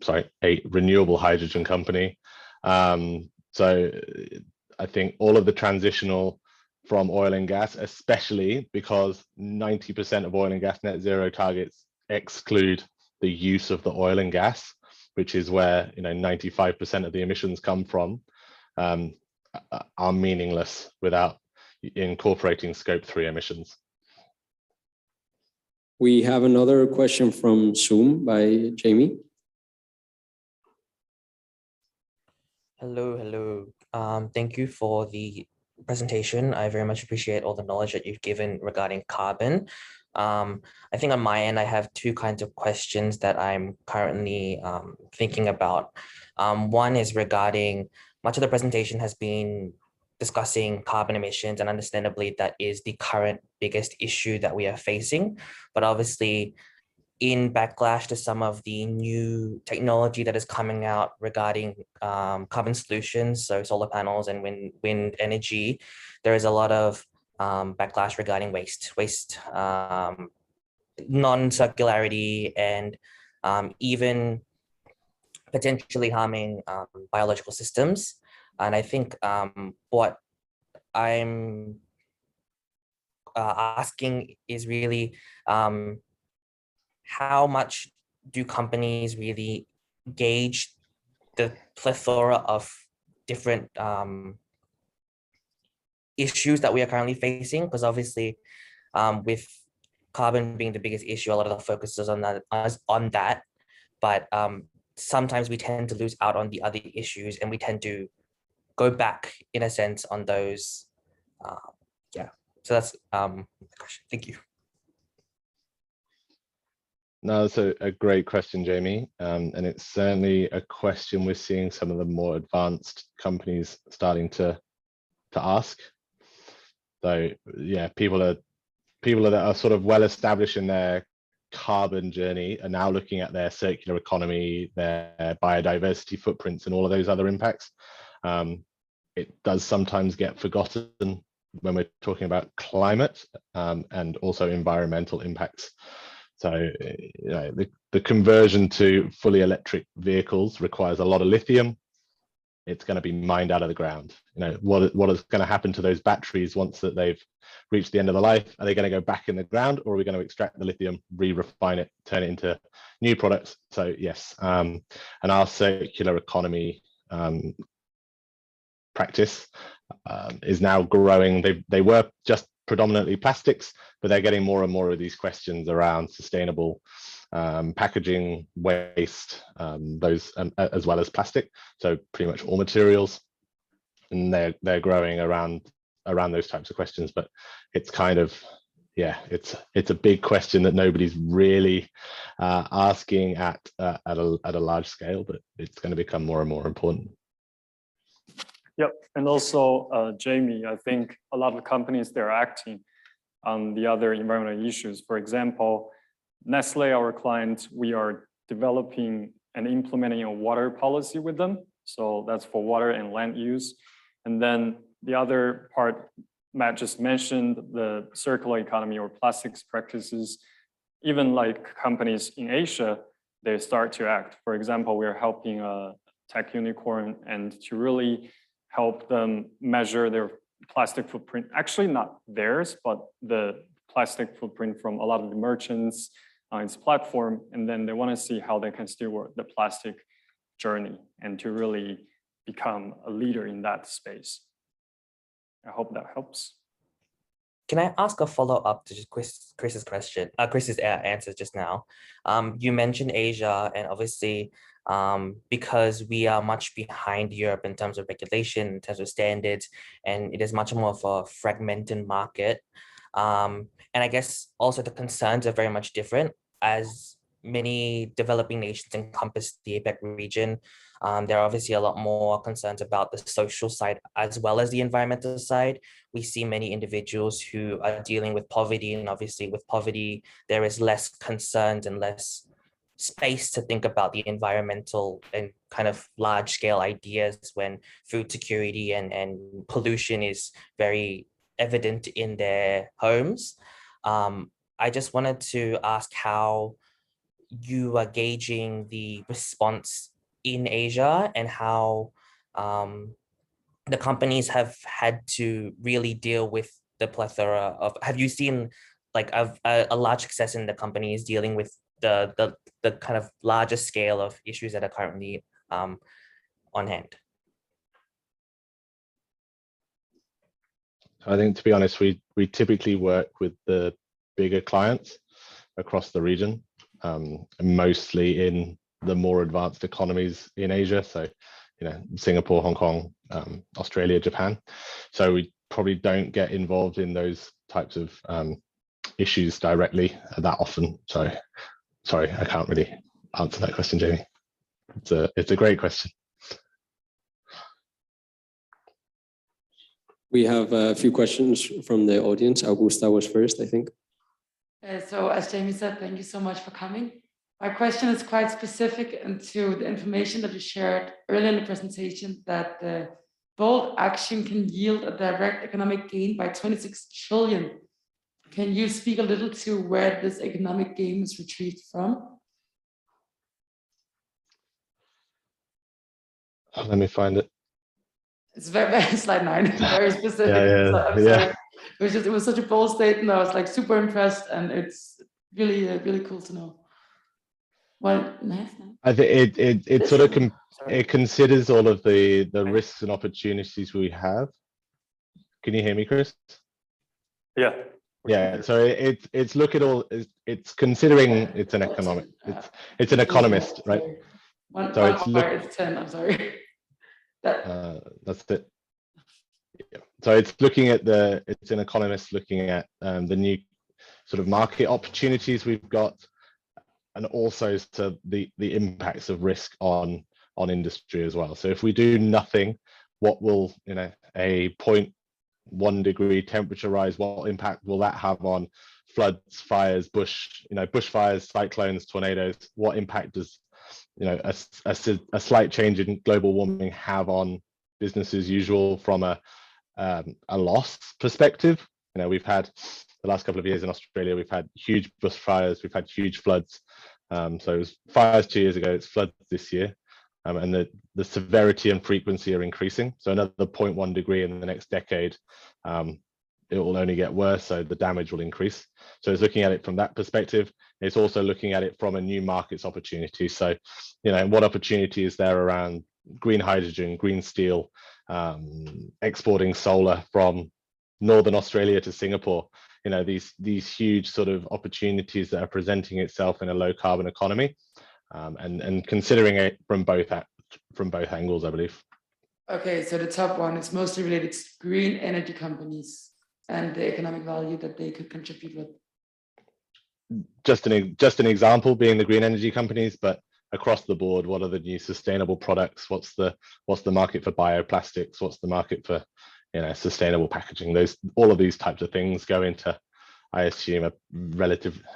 C: renewable hydrogen company. So I think all of the transitional from oil and gas, especially because 90% of oil and gas net zero targets exclude the use of the oil and gas, which is where 95% of the emissions come from. are meaningless without incorporating scope 3 emissions.
A: We have another question from Zoom by Jamie.
F: Hello. Thank you for the presentation. I very much appreciate all the knowledge that you've given regarding carbon. I think on my end, I have two kinds of questions that I'm currently thinking about. One is regarding, much of the presentation has been discussing carbon emissions, and understandably that is the current biggest issue that we are facing. But obviously, in backlash to some of the new technology that is coming out regarding carbon solutions, so solar panels and wind energy, there is a lot of backlash regarding waste, non-circularity, and even potentially harming biological systems. And I think what I'm asking is really, how much do companies really gauge the plethora of different issues that we are currently facing? Because obviously, with carbon being the biggest issue, a lot of the focus is on that. But sometimes we tend to lose out on the other issues, and we tend to go back, in a sense, on those. Yeah, so that's the question. Thank you.
C: No, that's a great question, Jamie. And it's certainly a question we're seeing some of the more advanced companies starting to ask. So yeah, people that are sort of well established in their carbon journey are now looking at their circular economy, their biodiversity footprints, and all of those other impacts. It does sometimes get forgotten when we're talking about climate and also environmental impacts. So you know, the conversion to fully electric vehicles requires a lot of lithium. It's going to be mined out of the ground. You know, what is going to happen to those batteries once that they've reached the end of the life? Are they going to go back in the ground, or are we going to extract the lithium, re-refine it, turn it into new products? So yes, and our circular economy practice is now growing. They were just predominantly plastics, but they're getting more and more of these questions around sustainable packaging, waste, those as well as plastic. So pretty much all materials, and they're growing around those types of questions. But it's kind of, yeah, it's a big question that nobody's really asking at a large scale, but it's going to become more and more important.
B: Yep, and also Jamie, I think a lot of companies, they're acting on the other environmental issues. For example, Nestle, our client, we are developing and implementing a water policy with them. So that's for water and land use. And then the other part Matt just mentioned, the circular economy or plastics practices, even like companies in Asia, they start to act. For example, we're helping a tech unicorn and to really help them measure their plastic footprint, actually not theirs, but the plastic footprint from a lot of the merchants on its platform. And then they want to see how they can steward the plastic journey and to really become a leader in that space. I hope that helps.
F: Can I ask a follow-up to just Chris's question, Chris's answer just now? You mentioned Asia, and obviously, because we are much behind Europe in terms of regulation, in terms of standards, and it is much more of a fragmented market. And I guess also the concerns are very much different, as many developing nations encompass the APEC region. There are obviously a lot more concerns about the social side as well as the environmental side. We see many individuals who are dealing with poverty, and obviously with poverty, there is less concerns and less space to think about the environmental and kind of large scale ideas when food security and pollution is very evident in their homes. I just wanted to ask how you are gauging the response in Asia and how the companies have had to really deal with the plethora of, have you seen like a large success in the companies dealing with the kind of larger scale of issues that are currently on hand?
C: I think, to be honest, we typically work with the bigger clients across the region, mostly in the more advanced economies in Asia. So, Singapore, Hong Kong, Australia, Japan. So we probably don't get involved in those types of issues directly that often. So sorry, I can't really answer that question, Jamie. It's a great question.
A: We have a few questions from the audience. Augusta was first, I think.
G: So as Jamie said, thank you so much for coming. My question is quite specific into the information that you shared earlier in the presentation, that the bold action can yield a direct economic gain by 26 trillion. Can you speak a little to where this economic gain is retrieved from?
C: Let me find it.
G: It's very slide 9, very specific.
C: Yeah.
G: So I'm sorry. It was such a bold statement. I was like super impressed, and it's really cool to know. Well, nice.
C: I think it sort of it considers all of the risks and opportunities we have. Can you hear me, Chris?
B: Yeah.
C: Yeah. So it's look at all. It's considering it's an economic. It's an economist, right?
G: So it's 10. I'm sorry.
C: That's it. Yeah. So it's looking at it's an economist looking at the new sort of market opportunities we've got, and also to the impacts of risk on industry as well. So if we do nothing, what will a 0.1 degree temperature rise, what impact will that have on floods, fires, bushfires, cyclones, tornadoes? What impact does a slight change in global warming have on business as usual from a loss perspective? We've had the last couple of years in Australia, we've had huge bushfires, we've had huge floods. So it was fires 2 years ago, it's floods this year, and the severity and frequency are increasing. So another 0.1 degree in the next decade, it will only get worse, so the damage will increase. So it's looking at it from that perspective. It's also looking at it from a new markets opportunity. So, what opportunity is there around green hydrogen, green steel, exporting solar from Northern Australia to Singapore? These huge sort of opportunities that are presenting itself in a low carbon economy, and considering it from both angles, I believe.
G: Okay, so the top one is mostly related to green energy companies and the economic value that they could contribute with.
C: Just an example being the green energy companies, but across the board, what are the new sustainable products? What's the market for bioplastics? What's the market for sustainable packaging? All of these types of things go into, I assume,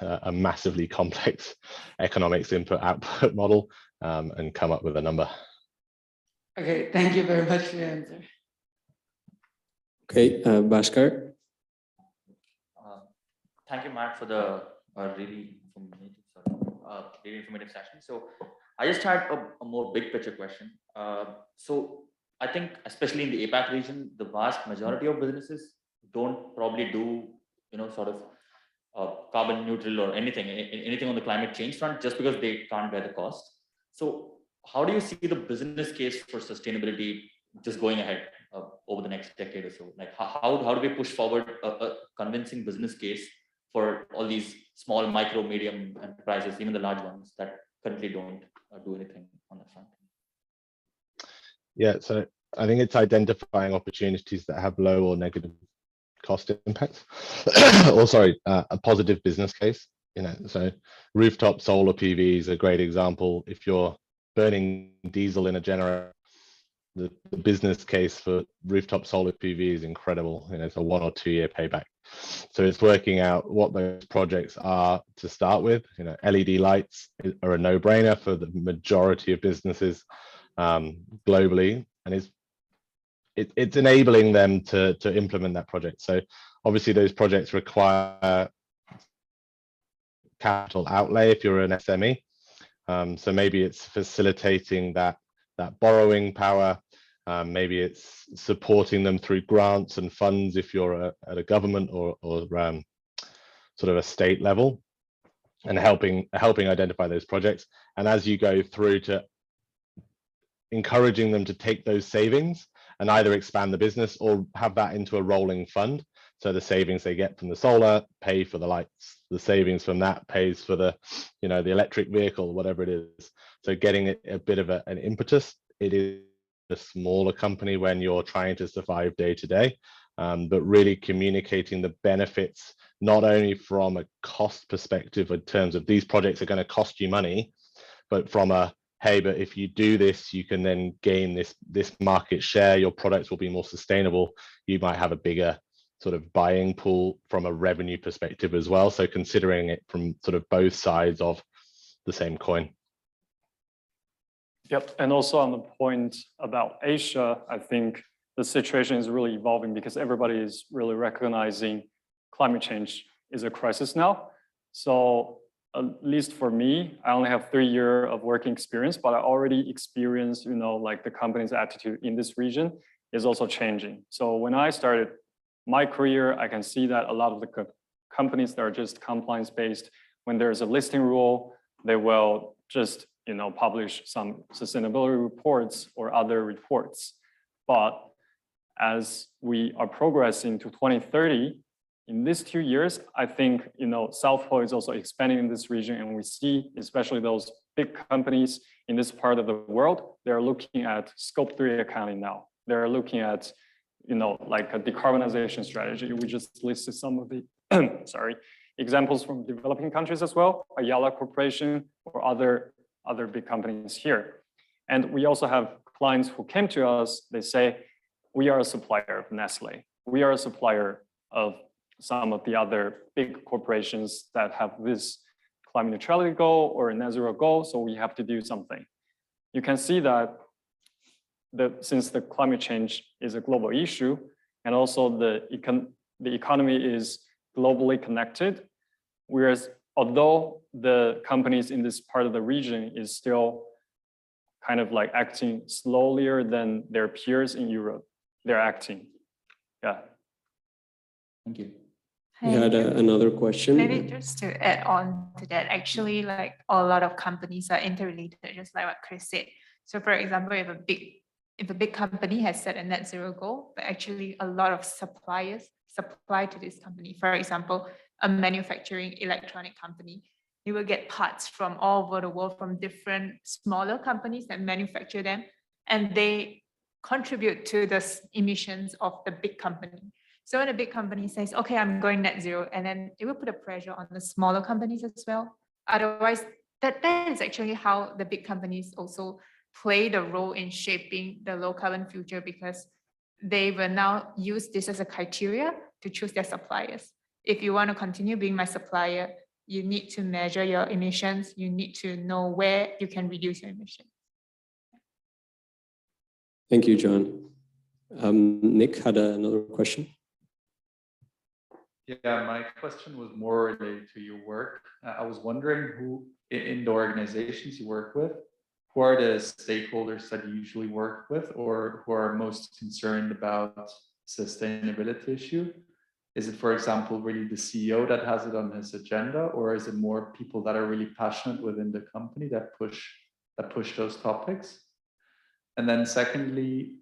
C: a massively complex economics input-output model, and come up with a number.
G: Okay, thank you very much for your answer.
A: Okay, Bhaskar.
H: Thank you, Matt, for the really informative session. So I just had a more big picture question. So I think, especially in the APAC region, the vast majority of businesses don't probably do, sort of carbon neutral or anything on the climate change front, just because they can't bear the cost. So how do you see the business case for sustainability just going ahead over the next decade or so? Like, how do we push forward a convincing business case for all these small, micro, medium enterprises, even the large ones that currently don't do anything on that front?
C: Yeah, so I think it's identifying opportunities that have low or negative cost impacts, or a positive business case. So rooftop solar PV is a great example. If you're burning diesel in a generator, the business case for rooftop solar PV is incredible. It's a 1 or 2 year payback. So it's working out what those projects are to start with. LED lights are a no-brainer for the majority of businesses globally, and it's enabling them to implement that project. So obviously those projects require capital outlay if you're an SME. So maybe it's facilitating that borrowing power. Maybe it's supporting them through grants and funds if you're at a government or sort of a state level, and helping identify those projects. And as you go through to encouraging them to take those savings and either expand the business or have that into a rolling fund. So the savings they get from the solar pay for the lights, the savings from that pays for the, the electric vehicle, whatever it is. So getting it a bit of an impetus. It is a smaller company when you're trying to survive day to day, but really communicating the benefits, not only from a cost perspective in terms of these projects are going to cost you money, but from a, hey, but if you do this, you can then gain this market share, your products will be more sustainable, you might have a bigger sort of buying pool from a revenue perspective as well. So considering it from sort of both sides of the same coin.
B: Yep, and also on the point about Asia, I think the situation is really evolving because everybody is really recognizing climate change is a crisis now. So at least for me, I only have 3 years of working experience, but I already experienced, like the company's attitude in this region is also changing. So when I started my career, I can see that a lot of the companies that are just compliance-based, when there's a listing rule, they will just publish some sustainability reports or other reports. But as we are progressing to 2030, in these 2 years, I think Southpole is also expanding in this region, and we see, especially those big companies in this part of the world, they're looking at Scope 3 accounting now. They're looking at like a decarbonization strategy. We just listed some of the examples from developing countries as well, Ayala Corporation or other big companies here. And we also have clients who came to us, they say, we are a supplier of Nestle. We are a supplier of some of the other big corporations that have this climate neutrality goal or a net zero goal, so we have to do something. You can see that since the climate change is a global issue, and also the economy is globally connected, whereas although the companies in this part of the region is still kind of like acting slower than their peers in Europe, they're acting. Yeah.
H: Thank you.
A: We had another question.
I: Maybe just to add on to that, actually, like a lot of companies are interrelated, just like what Chris said. So for example, if a big company has set a net zero goal, but actually a lot of suppliers supply to this company. For example, a manufacturing electronic company, you will get parts from all over the world from different smaller companies that manufacture them, and they contribute to the emissions of the big company. So when a big company says, okay, I'm going net zero, and then it will put a pressure on the smaller companies as well. Otherwise, that is actually how the big companies also play the role in shaping the low carbon future, because they will now use this as a criteria to choose their suppliers. If you want to continue being my supplier, you need to measure your emissions. You need to know where you can reduce your emissions.
A: Thank you, John. Nick had another question.
J: Yeah, my question was more related to your work. I was wondering who in the organizations you work with, who are the stakeholders that you usually work with, or who are most concerned about sustainability issue? Is it, for example, really the CEO that has it on his agenda, or is it more people that are really passionate within the company that push those topics? And then secondly,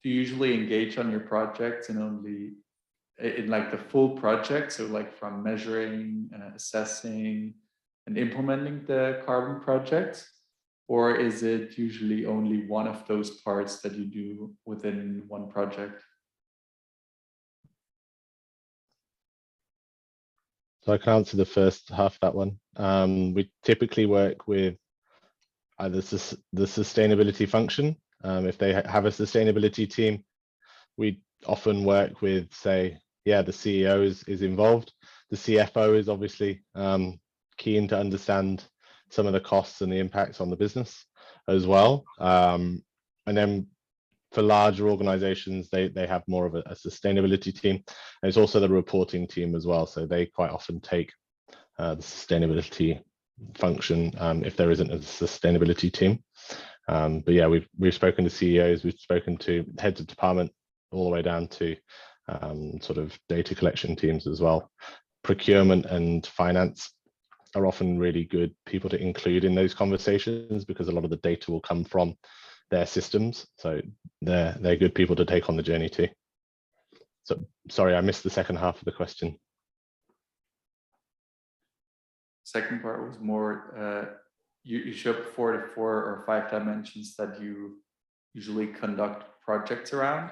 J: do you usually engage on your projects in like the full project, so like from measuring, assessing, and implementing the carbon projects, or is it usually only one of those parts that you do within one project?
C: So I can answer the first half of that one. We typically work with either the sustainability function. If they have a sustainability team, we often work with, say, the CEO is involved. The CFO is obviously keen to understand some of the costs and the impacts on the business as well. And then for larger organizations, they have more of a sustainability team. And it's also the reporting team as well. So they quite often take the sustainability function if there isn't a sustainability team. But yeah, we've spoken to CEOs, we've spoken to heads of department, all the way down to sort of data collection teams as well. Procurement and finance are often really good people to include in those conversations, because a lot of the data will come from their systems. So they're good people to take on the journey too. So sorry, I missed the second half of the question.
J: Second part was more, you show 4 to 4 or 5 dimensions that you usually conduct projects around.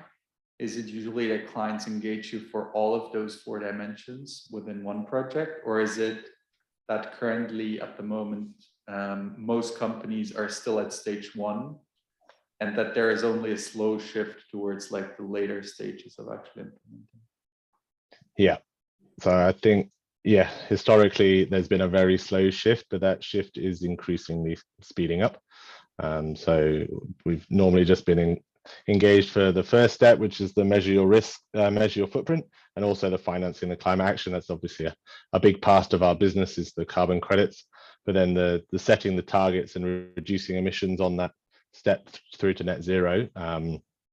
J: Is it usually that clients engage you for all of those 4 dimensions within one project? Or is it that currently at the moment, most companies are still at stage 1 and that there is only a slow shift towards like the later stages of actually implementing?
C: Yeah, so I think, yeah, historically there's been a very slow shift, but that shift is increasingly speeding up. So we've normally just been engaged for the first step, which is the measure your risk, measure your footprint, and also the financing the climate action. That's obviously a big part of our business is the carbon credits, but then the setting the targets and reducing emissions on that step through to net zero.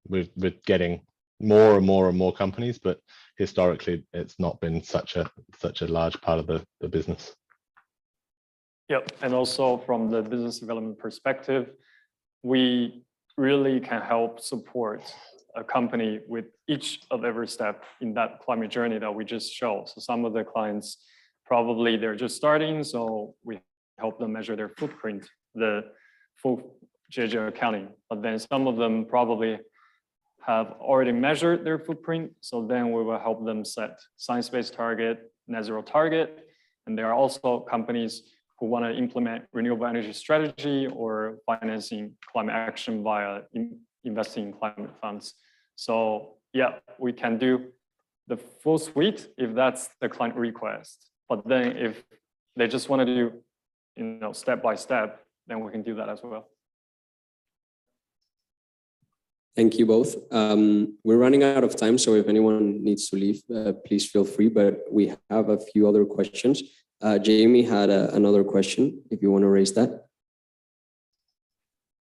C: We're getting more and more companies, but historically it's not been such a large part of the business.
B: Yep, and also from the business development perspective, we really can help support a company with each of every step in that climate journey that we just showed. So some of the clients, probably they're just starting, so we help them measure their footprint, the full JJ accounting. But then some of them probably have already measured their footprint, so then we will help them set science-based target, net zero target. And there are also companies who want to implement renewable energy strategy or financing climate action via investing in climate funds. So yeah, we can do the full suite if that's the client request. But then if they just want to do, step by step, then we can do that as well.
A: Thank you both. We're running out of time, so if anyone needs to leave, please feel free, but we have a few other questions. Jamie had another question, if you want to raise that.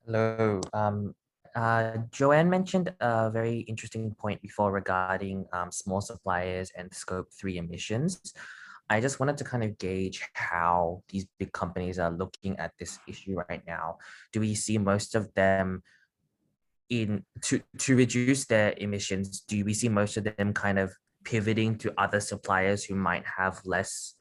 F: Hello. Joanne mentioned a very interesting point before regarding small suppliers and scope 3 emissions. I just wanted to kind of gauge how these big companies are looking at this issue right now. Do we see most of them to reduce their emissions? Do we see most of them kind of pivoting to other suppliers who might have less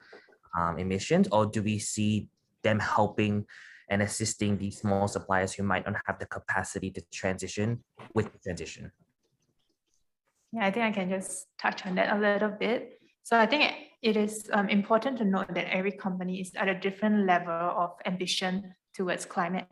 F: emissions, or do we see them helping and assisting these small suppliers who might not have the capacity to transition with the transition?
I: Yeah, I think I can just touch on that a little bit. So I think it is important to note that every company is at a different level of ambition towards climate,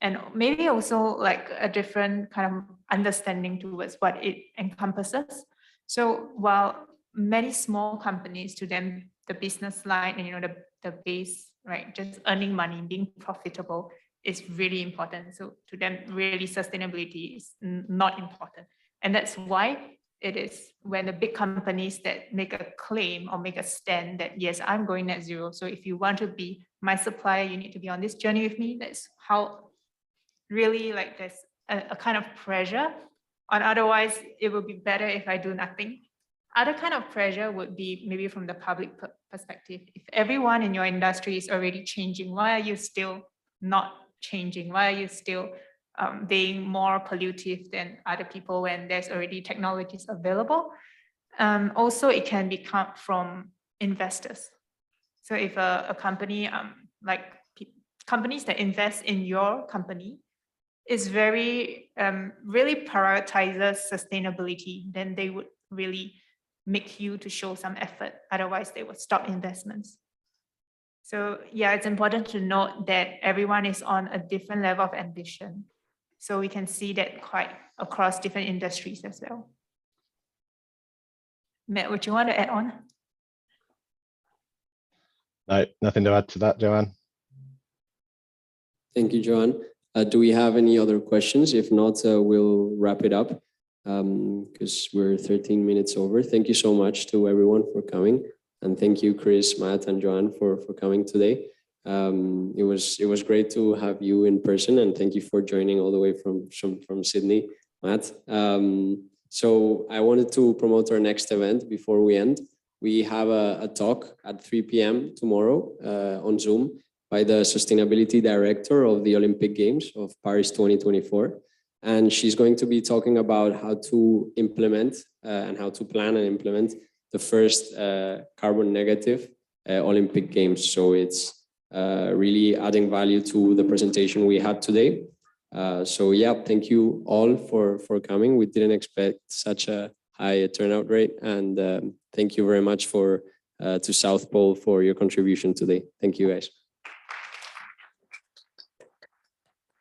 I: and maybe also like a different kind of understanding towards what it encompasses. So while many small companies, to them, the business line and the base, right, just earning money, being profitable is really important. So to them, really sustainability is not important. And that's why it is when the big companies that make a claim or make a stand that, yes, I'm going net zero. So if you want to be my supplier, you need to be on this journey with me. That's how really like there's a kind of pressure on, otherwise it would be better if I do nothing. Other kind of pressure would be maybe from the public perspective. If everyone in your industry is already changing, why are you still not changing? Why are you still being more pollutive than other people when there's already technologies available? Also, it can come from investors. So if a company, like companies that invest in your company is very, really prioritizes sustainability, then they would really make you to show some effort. Otherwise, they would stop investments. So yeah, it's important to note that everyone is on a different level of ambition. So we can see that quite across different industries as well. Matt, would you want to add on?
C: No, nothing to add to that, Joanne.
A: Thank you, Joanne. Do we have any other questions? If not, we'll wrap it up because we're 13 minutes over. Thank you so much to everyone for coming. And thank you, Chris, Matt, and Joanne for coming today. It was great to have you in person, and thank you for joining all the way from Sydney, Matt. So I wanted to promote our next event before we end. We have a talk at 3 p.m. tomorrow on Zoom by the Sustainability Director of the Olympic Games of Paris 2024. and she's going to be talking about how to implement and how to plan and implement the first carbon negative Olympic Games. So it's really adding value to the presentation we had today. So yeah, thank you all for coming. We didn't expect such a high turnout rate, and thank you very much to Southpole for your contribution today. Thank you, guys.